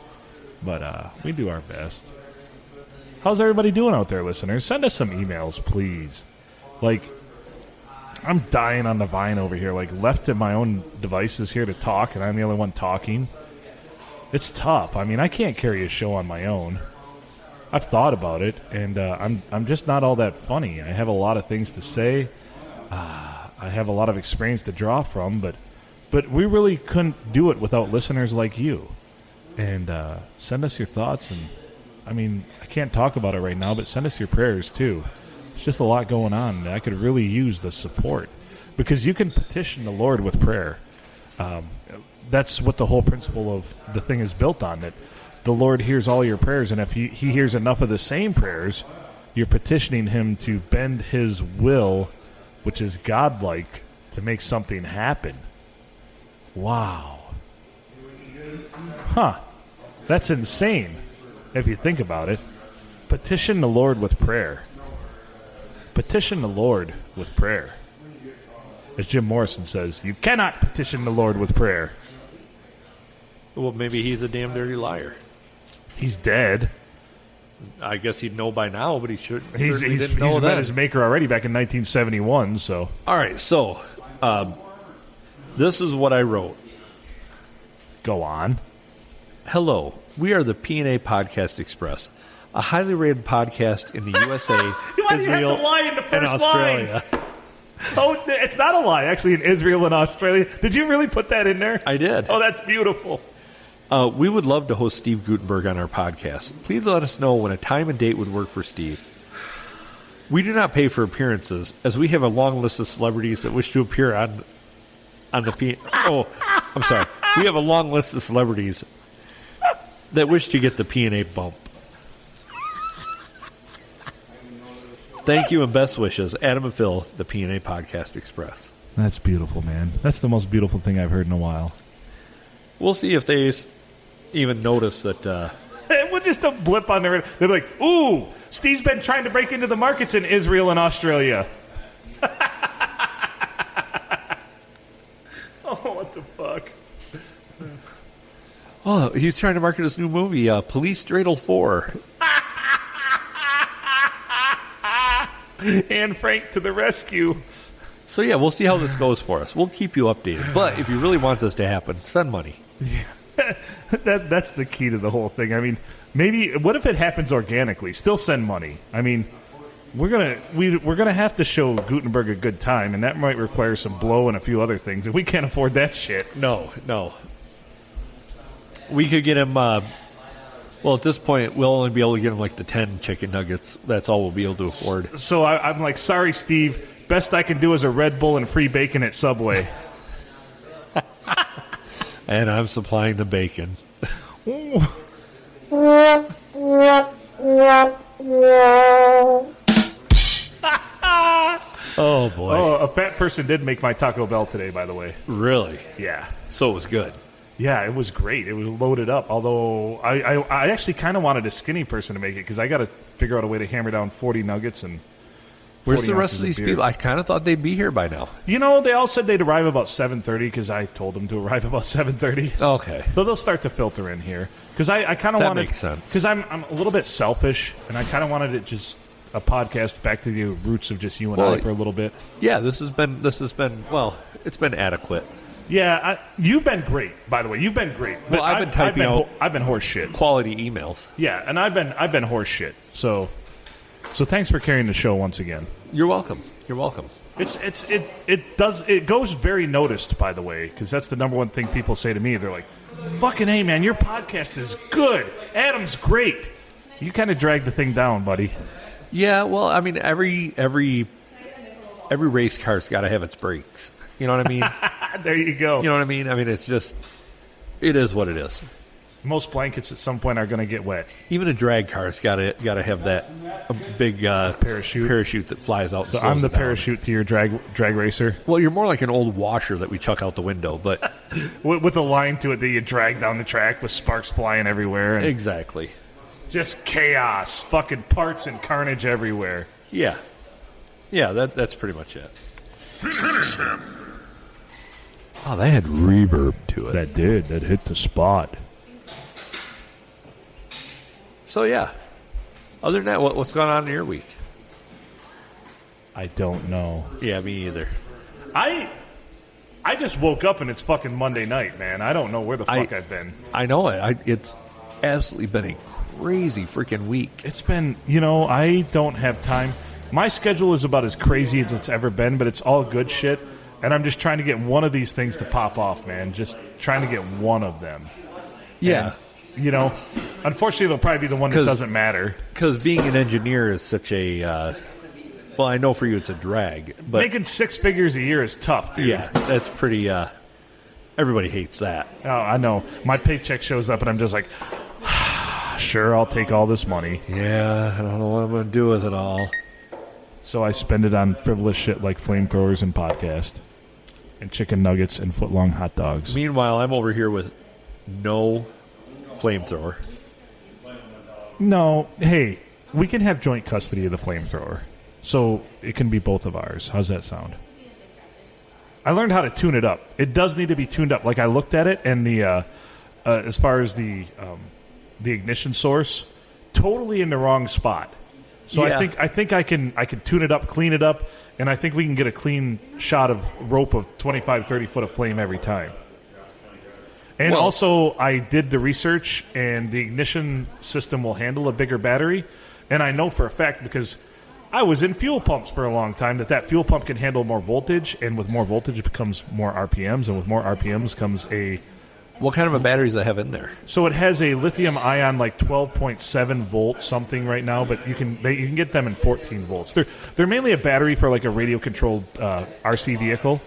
But we do our best. How's everybody doing out there, listeners? Send us some emails, please. Like, I'm dying on the vine over here. Like, left to my own devices here to talk, and I'm the only one talking. It's tough. I mean, I can't carry a show on my own. I've thought about it, and I'm just not all that funny. I have a lot of things to say. I have a lot of experience to draw from, but we really couldn't do it without listeners like you. And send us your thoughts, and I mean, I can't talk about it right now, but send us your prayers too. It's just a lot going on, and I could really use the support because you can petition the Lord with prayer. That's what the whole principle of the thing is built on, that the Lord hears all your prayers, and if he hears enough of the same prayers, you're petitioning him to bend his will, which is godlike, to make something happen. Wow. Huh. That's insane, if you think about it. Petition the Lord with prayer. Petition the Lord with prayer. As Jim Morrison says, you cannot petition the Lord with prayer. Well, maybe he's a damn dirty liar. He's dead. I guess he'd know by now, but he He's didn't know met then. his maker already back in 1971, so... All right, so this is what I wrote. Go on. Hello, we are the P&A Podcast Express, a highly rated podcast in the USA, Why do you have Israel, to lie in the and first Australia. Oh, it's not a lie, actually, in Israel and Australia. Did you really put that in there? I did. Oh, that's beautiful. We would love to host Steve Gutenberg on our podcast. Please let us know when a time and date would work for Steve. We do not pay for appearances, as we have a long list of celebrities that wish to appear on the P. Oh, I'm sorry. We have a long list of celebrities that wish to get the P&A bump. Thank you and best wishes, Adam and Phil, the P&A Podcast Express. That's beautiful, man. That's the most beautiful thing I've heard in a while. We'll see if they even notice that. We'll just a blip on there. They're like, ooh, Steve's been trying to break into the markets in Israel and Australia. Oh, what the fuck? Oh, he's trying to market his new movie, Police Dreidel 4. Anne Frank to the rescue. So, yeah, we'll see how this goes for us. We'll keep you updated. But if you really want this to happen, send money. That's the key to the whole thing. I mean, maybe what if it happens organically? Still send money. I mean, we're gonna have to show Gutenberg a good time, and that might require some blow and a few other things, and we can't afford that shit. No. We could get him. Well, at this point, we'll only be able to get him like the 10 chicken nuggets. That's all we'll be able to afford. So I'm like, sorry, Steve. Best I can do is a Red Bull and free bacon at Subway. And I'm supplying the bacon. Oh, boy. Oh, a fat person did make my Taco Bell today, by the way. Really? Yeah. So it was good. Yeah, it was great. It was loaded up. Although I actually kind of wanted a skinny person to make it because I got to figure out a way to hammer down 40 nuggets and. Where's the rest of these people? I kind of thought they'd be here by now. You know, they all said they'd arrive about 7:30 because I told them to arrive about 7:30. Okay. So they'll start to filter in here because I kind of wanted. That makes sense. Because I'm a little bit selfish and I kind of wanted it just a podcast back to the roots of just you and I for a little bit. Yeah, this has been well, it's been adequate. Yeah, you've been great. By the way, you've been great. Well, I've been typing out. I've been horse shit. Quality emails. Yeah, and I've been horse shit. So thanks for carrying the show once again. You're welcome. You're welcome. It goes very noticed, by the way, because that's the number one thing people say to me. They're like, "Fucking hey, man, your podcast is good. Adam's great." You kind of drag the thing down, buddy. Yeah, well, I mean, every race car's got to have its brakes. You know what I mean? There you go. You know what I mean? I mean, it is what it is. Most blankets at some point are going to get wet. Even a drag car's got to have that big parachute that flies out. So and I'm the down. parachute to your drag racer. Well, you're more like an old washer that we chuck out the window, but with a line to it that you drag down the track with sparks flying everywhere. And exactly. Just chaos, fucking parts and carnage everywhere. Yeah, that's pretty much it. Finish him. Oh, that had reverb to it. That did. That hit the spot. So, yeah. Other than that, what's going on in your week? I don't know. Yeah, me either. I just woke up and it's fucking Monday night, man. I don't know where the fuck I've been. I know it. It's absolutely been a crazy freaking week. It's been, I don't have time. My schedule is about as crazy as it's ever been, but it's all good shit. And I'm just trying to get one of these things to pop off, man. Just trying to get one of them. Yeah. And, unfortunately, it'll probably be the one that doesn't matter. Because being an engineer is such a... well, I know for you it's a drag. But making six figures a year is tough, dude. Yeah, that's pretty... everybody hates that. Oh, I know. My paycheck shows up and I'm just like, sure, I'll take all this money. Yeah, I don't know what I'm going to do with it all. So I spend it on frivolous shit like flamethrowers and podcast. And chicken nuggets and foot-long hot dogs. Meanwhile, I'm over here with no flamethrower. No, hey, we can have joint custody of the flamethrower. So it can be both of ours. How's that sound? I learned how to tune it up. It does need to be tuned up. Like I looked at it, and the as far as the ignition source, totally in the wrong spot. So Yeah. I think I can tune it up, clean it up, and I think we can get a clean shot of rope of 25, 30 foot of flame every time. And Well- also, I did the research, and the ignition system will handle a bigger battery. And I know for a fact, because I was in fuel pumps for a long time, that fuel pump can handle more voltage, and with more voltage, it becomes more RPMs, and with more RPMs comes a... What kind of a battery does it have in there? So it has a lithium-ion, like 12.7 volt something right now, but you can get them in 14 volts. They're mainly a battery for like a radio-controlled RC vehicle.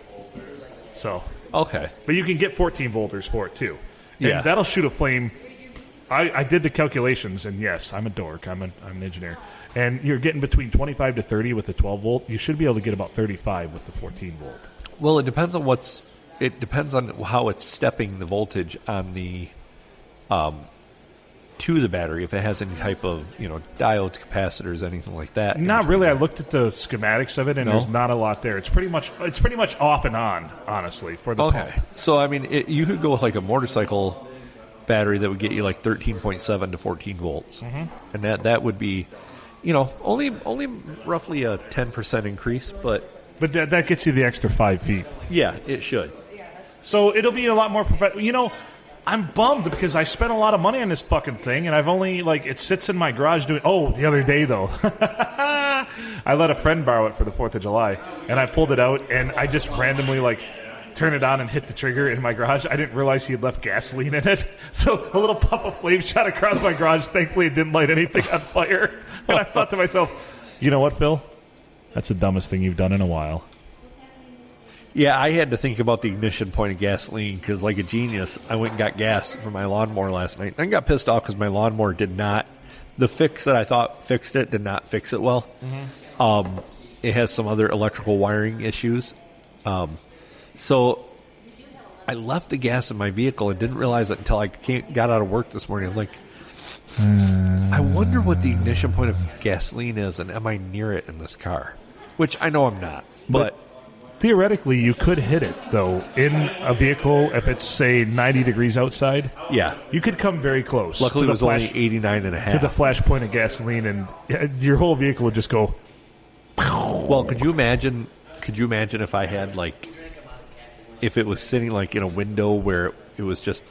So... Okay. But you can get 14 volters for it, too. And Yeah. that'll shoot a flame. I did the calculations, and yes, I'm a dork. I'm an engineer. And you're getting between 25 to 30 with the 12 volt. You should be able to get about 35 with the 14 volt. Well, it depends on how it's stepping the voltage on the to the battery. If it has any type of diodes, capacitors, anything like that. Not really. I looked at the schematics of it, and No? there's not a lot there. It's pretty much off and on, honestly, for the Okay. pump. So I mean, you could go with like a motorcycle battery that would get you like 13.7 to 14 volts, and that would be, only roughly a 10% increase, but But that gets you the extra 5 feet. yeah, it should. So it'll be a lot more professional. I'm bummed because I spent a lot of money on this fucking thing, and I've only, it sits in my garage doing... Oh, the other day, though. I let a friend borrow it for the 4th of July, and I pulled it out, and I just randomly, turn it on and hit the trigger in my garage. I didn't realize he had left gasoline in it. So a little puff of flame shot across my garage. Thankfully, it didn't light anything on fire. And I thought to myself, you know what, Phil? That's the dumbest thing you've done in a while. Yeah, I had to think about the ignition point of gasoline because, like a genius, I went and got gas for my lawnmower last night. Then got pissed off because my lawnmower did not. The fix that I thought fixed it did not fix it well. It has some other electrical wiring issues. So I left the gas in my vehicle and didn't realize it until I got out of work this morning. I'm like, I wonder what the ignition point of gasoline is, and am I near it in this car? Which I know I'm not, but Theoretically, you could hit it, though, in a vehicle if it's, say, 90 degrees outside. yeah. You could come very close. Luckily, to it the was only 89 and a half. to the flash point of gasoline, and your whole vehicle would just go... Well, could you imagine if I had if it was sitting in a window where it was just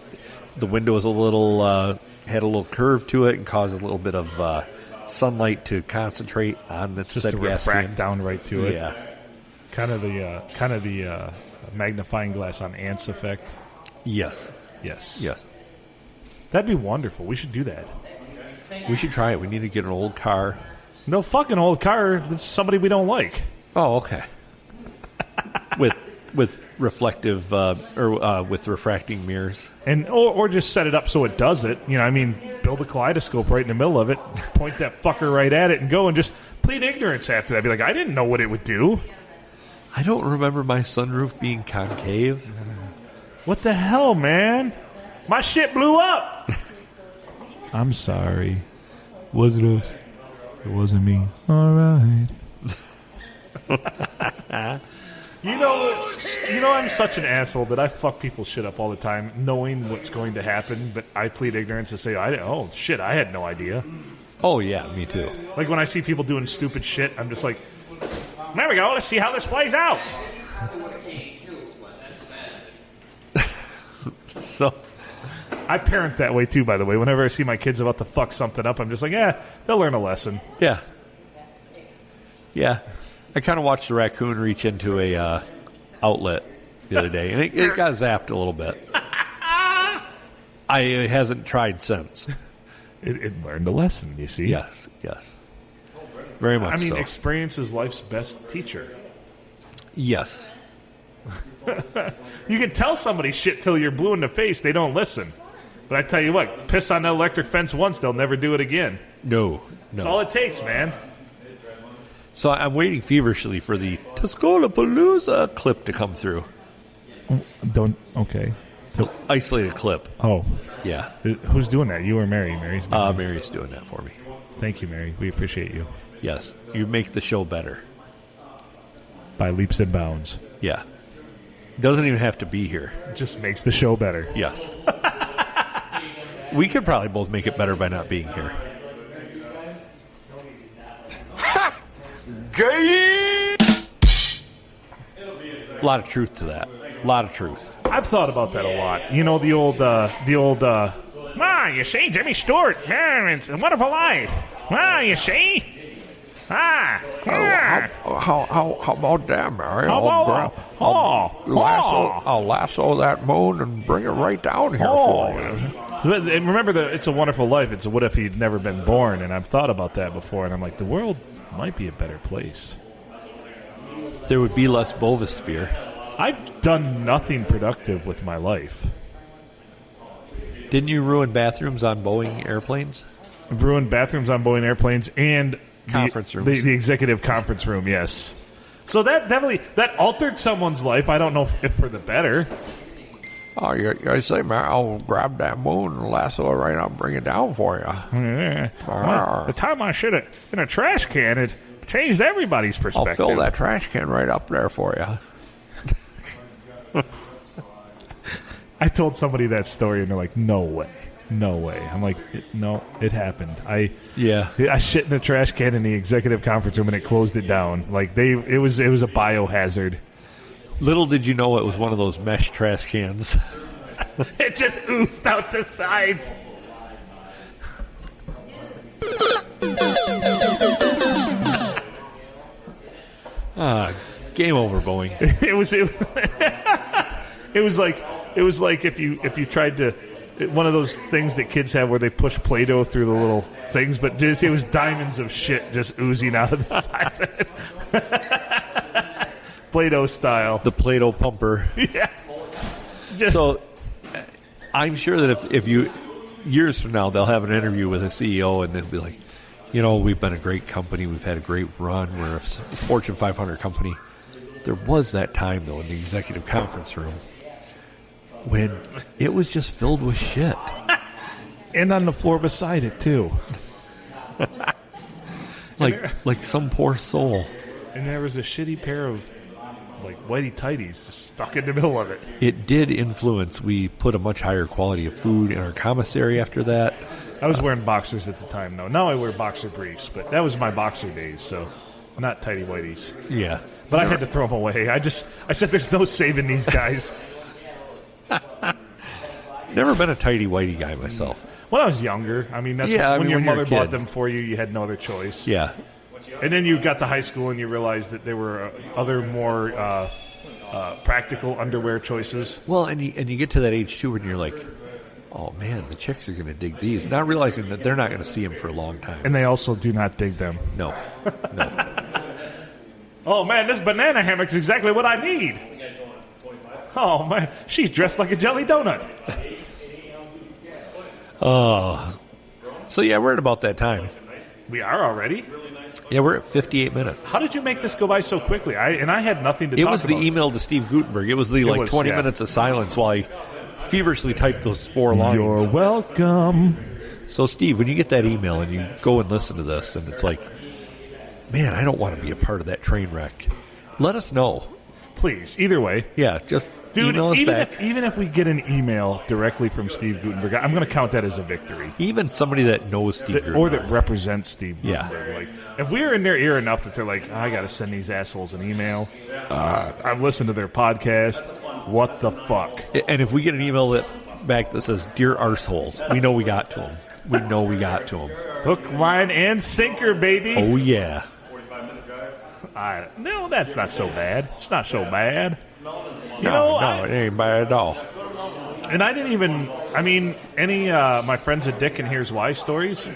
the window was a little had a little curve to it and caused a little bit of sunlight to concentrate on the Just said to gas refract can. down right to it. Yeah. Kind of the magnifying glass on ants effect. Yes. Yes. Yes. That'd be wonderful. We should do that. We should try it. We need to get an old car. No fucking old car. That's somebody we don't like. Oh, okay. with reflective or with refracting mirrors. And or just set it up so it does it. Build a kaleidoscope right in the middle of it, point that fucker right at it, and go and just plead ignorance after that. Be like, I didn't know what it would do. I don't remember my sunroof being concave. What the hell, man? My shit blew up. I'm sorry. Wasn't us. It wasn't me. All right. You know, I'm such an asshole that I fuck people's shit up all the time, knowing what's going to happen, but I plead ignorance to say, I had no idea. Oh, yeah, me too. Like when I see people doing stupid shit, I'm just like, there we go, let's see how this plays out. So, I parent that way too, by the way. Whenever I see my kids about to fuck something up, I'm just like, they'll learn a lesson. yeah. Yeah. I kind of watched a raccoon reach into a outlet the other day, and it got zapped a little bit. It hasn't tried since. It learned a lesson, you see? Yes. Very much so. Experience is life's best teacher. Yes. You can tell somebody shit till you're blue in the face, they don't listen. But I tell you what, piss on the electric fence once, they'll never do it again. No. That's all it takes, man. So I'm waiting feverishly for the Tuscaloosa clip to come through. Okay. Isolated clip. Oh. Yeah. Who's doing that? You or Mary? Mary's Mary's doing that for me. Thank you, Mary. We appreciate you. Yes, you make the show better. By leaps and bounds. Yeah. Doesn't even have to be here. It just makes the show better. Yes. We could probably both make it better by not being here. Gay! A lot of truth to that. A lot of truth. I've thought about that a lot. You know, the old, you see, Jimmy Stewart, man, it's a wonderful life. You see? How about that, Mary? I'll lasso that moon and bring it right down here for you. And remember, It's a Wonderful Life. It's a what if he'd never been born, and I've thought about that before, and I'm like, the world might be a better place. There would be less Bovisphere. I've done nothing productive with my life. Didn't you ruin bathrooms on Boeing airplanes? I've ruined bathrooms on Boeing airplanes and conference rooms. The executive conference room, yes. So that definitely altered someone's life. I don't know if for the better. Oh, you say, man, I'll grab that moon and lasso it right up and bring it down for you. Yeah. Well, the time I should have in a trash can, it changed everybody's perspective. I'll fill that trash can right up there for you. I told somebody that story, and they're like, no way. I'm like, no, it happened. I shit in a trash can in the executive conference room, and it closed it down. Like it was a biohazard. Little did you know it was one of those mesh trash cans. It just oozed out the sides. Game over, Boeing. It was like if you tried to. One of those things that kids have where they push Play-Doh through the little things, but it was diamonds of shit just oozing out of the sides of it. Play-Doh style. The Play-Doh pumper. Yeah. So I'm sure that if you, years from now, they'll have an interview with a CEO and they'll be like, we've been a great company. We've had a great run. We're a Fortune 500 company. There was that time, though, in the executive conference room when it was just filled with shit. And on the floor beside it, too. like some poor soul. And there was a shitty pair of, whitey tighties just stuck in the middle of it. It did influence. We put a much higher quality of food in our commissary after that. I was wearing boxers at the time, though. Now I wear boxer briefs, but that was my boxer days, so not tighty whiteys. Yeah. But I had to throw them away. I said there's no saving these guys. Never been a tighty whitey guy myself. When I was younger, when your mother bought them for you, you had no other choice. Yeah. And then you got to high school and you realized that there were other more practical underwear choices. Well, and you get to that age too when you're like, oh man, the chicks are going to dig these, not realizing that they're not going to see them for a long time. And they also do not dig them. No. Oh man, this banana hammock's exactly what I need. Oh man, she's dressed like a jelly donut. So yeah, we're at about that time. We are already? Yeah, we're at 58 minutes. How did you make this go by so quickly? I had nothing to talk about. It was the email to Steve Gutenberg. It was the 20 minutes of silence while I feverishly typed those 4 lines. You're welcome. So Steve, when you get that email and you go and listen to this and it's like, man, I don't want to be a part of that train wreck, let us know. Please, either way. Yeah, just email us back. Even if we get an email directly from Steve Gutenberg, I'm going to count that as a victory. Even somebody that knows Steve Gutenberg. Or that represents Steve Yeah. Gutenberg. If we're in their ear enough that they're like, I got to send these assholes an email. I've listened to their podcast. What the fuck? And if we get an email back that says, Dear arseholes, we know we got to them. We know we got to them. Hook, line, and sinker, baby. Oh, yeah. No, that's not so bad. It's not so bad. No, it ain't bad at all. And I didn't even, any my friends at Dick and Here's Why stories?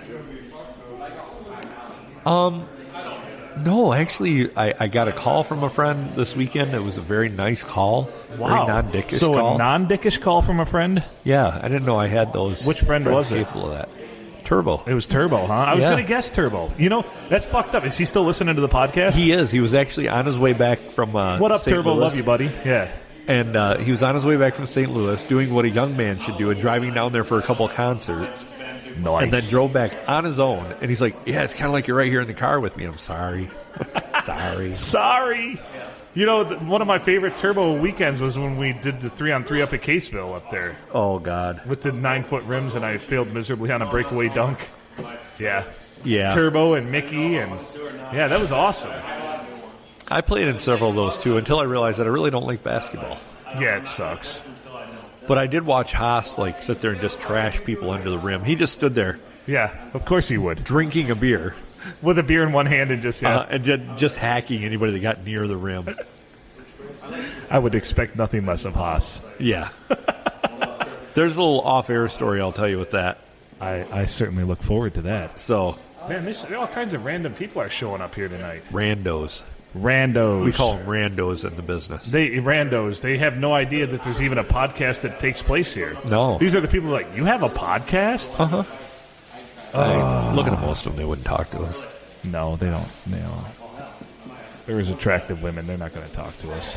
No, actually, I got a call from a friend this weekend. It was a very nice call. Wow. Very non-dickish so call. A non-dickish call from a friend? Yeah, I didn't know I had those. Which friend was it? Capable of that. Turbo. It was Turbo, huh? I was going to guess Turbo. That's fucked up. Is he still listening to the podcast? He is. He was actually on his way back from What up, St. Turbo? Louis. Love you, buddy. Yeah. And he was on his way back from St. Louis doing what a young man should do and driving down there for a couple of concerts. Nice. and then drove back on his own. And he's like, yeah, it's kind of like you're right here in the car with me. I'm sorry. Sorry. You know, one of my favorite turbo weekends was when we did the 3-on-3 up at Caseville up there Oh, God. with the 9-foot rims, and I failed miserably on a breakaway dunk. Yeah. Yeah. Turbo and Mickey, and yeah, that was awesome. I played in several of those, too, until I realized that I really don't like basketball. Yeah, it sucks. But I did watch Haas, like, sit there and just trash people under the rim. He just stood there Yeah, of course he would. drinking a beer With a beer in one hand and just, and just hacking anybody that got near the rim. I would expect nothing less of Haas. Yeah. There's a little off-air story I'll tell you with that. I certainly look forward to that. So, Man, all kinds of random people are showing up here tonight. randos. Randos. We call them randos in the business. They have no idea that there's even a podcast that takes place here. No. These are the people like, you have a podcast? Uh-huh. Looking at most of them, they wouldn't talk to us. No, they don't. There is attractive women. They're not going to talk to us.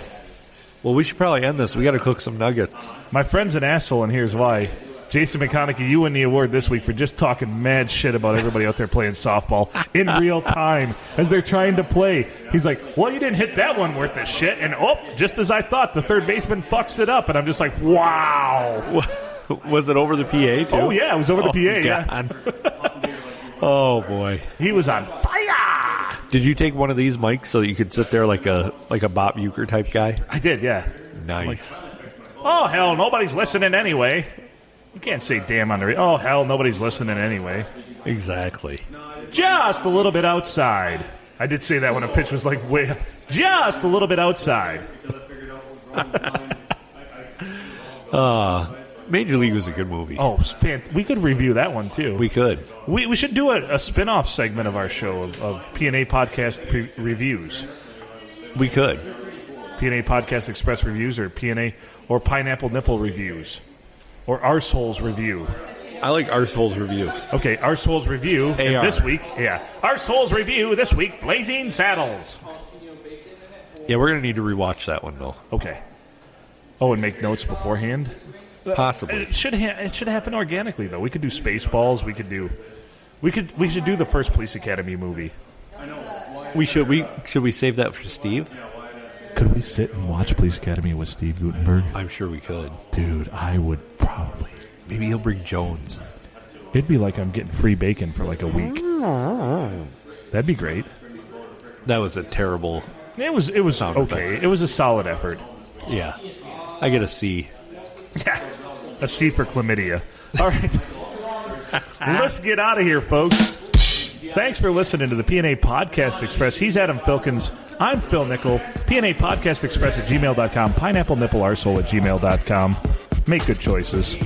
Well, we should probably end this. We got to cook some nuggets. My friend's an asshole, and here's why. Jason McConaughey, you win the award this week for just talking mad shit about everybody out there playing softball in real time as they're trying to play. He's like, well, you didn't hit that one worth of shit. And, just as I thought, the third baseman fucks it up. And I'm just like, wow. Was it over the PA, too? Oh, yeah, it was over the PA, yeah. God. Oh, boy. He was on fire. Did you take one of these mics so you could sit there like a Bob Uecker type guy? I did, yeah. Nice. Oh, hell, nobody's listening anyway. You can't say damn on the radio. Oh, hell, nobody's listening anyway. Exactly. Just a little bit outside. I did say that when a pitch was like, wait, just a little bit outside. Major League was a good movie. Oh, we could review that one, too. We could. We should do a spin-off segment of our show of P&A Podcast reviews. We could. P&A Podcast Express reviews or P&A or Pineapple Nipple reviews. Or Arseholes review. I like Arseholes review. Okay, Arseholes review. And this week, Arseholes review this week, Blazing Saddles. Yeah, we're going to need to rewatch that one, though. Okay. Oh, and make notes beforehand? Possibly. It should happen organically, though. We could do Spaceballs. We should do the first Police Academy movie. We should we save that for Steve? Could we sit and watch Police Academy with Steve Guttenberg? I'm sure we could. Dude, I would probably. Maybe he'll bring Jones. It'd be like I'm getting free bacon for like a week. That'd be great. That was a terrible. It was sound okay. effect. It was a solid effort. Yeah. I get a C. Yeah. A C for chlamydia. All right. Let's get out of here, folks. Thanks for listening to the P&A Podcast Express. He's Adam Filkins. I'm Phil Nickel. P&A Podcast Express at gmail.com. Pineapple Nipple Arsehole at gmail.com. Make good choices.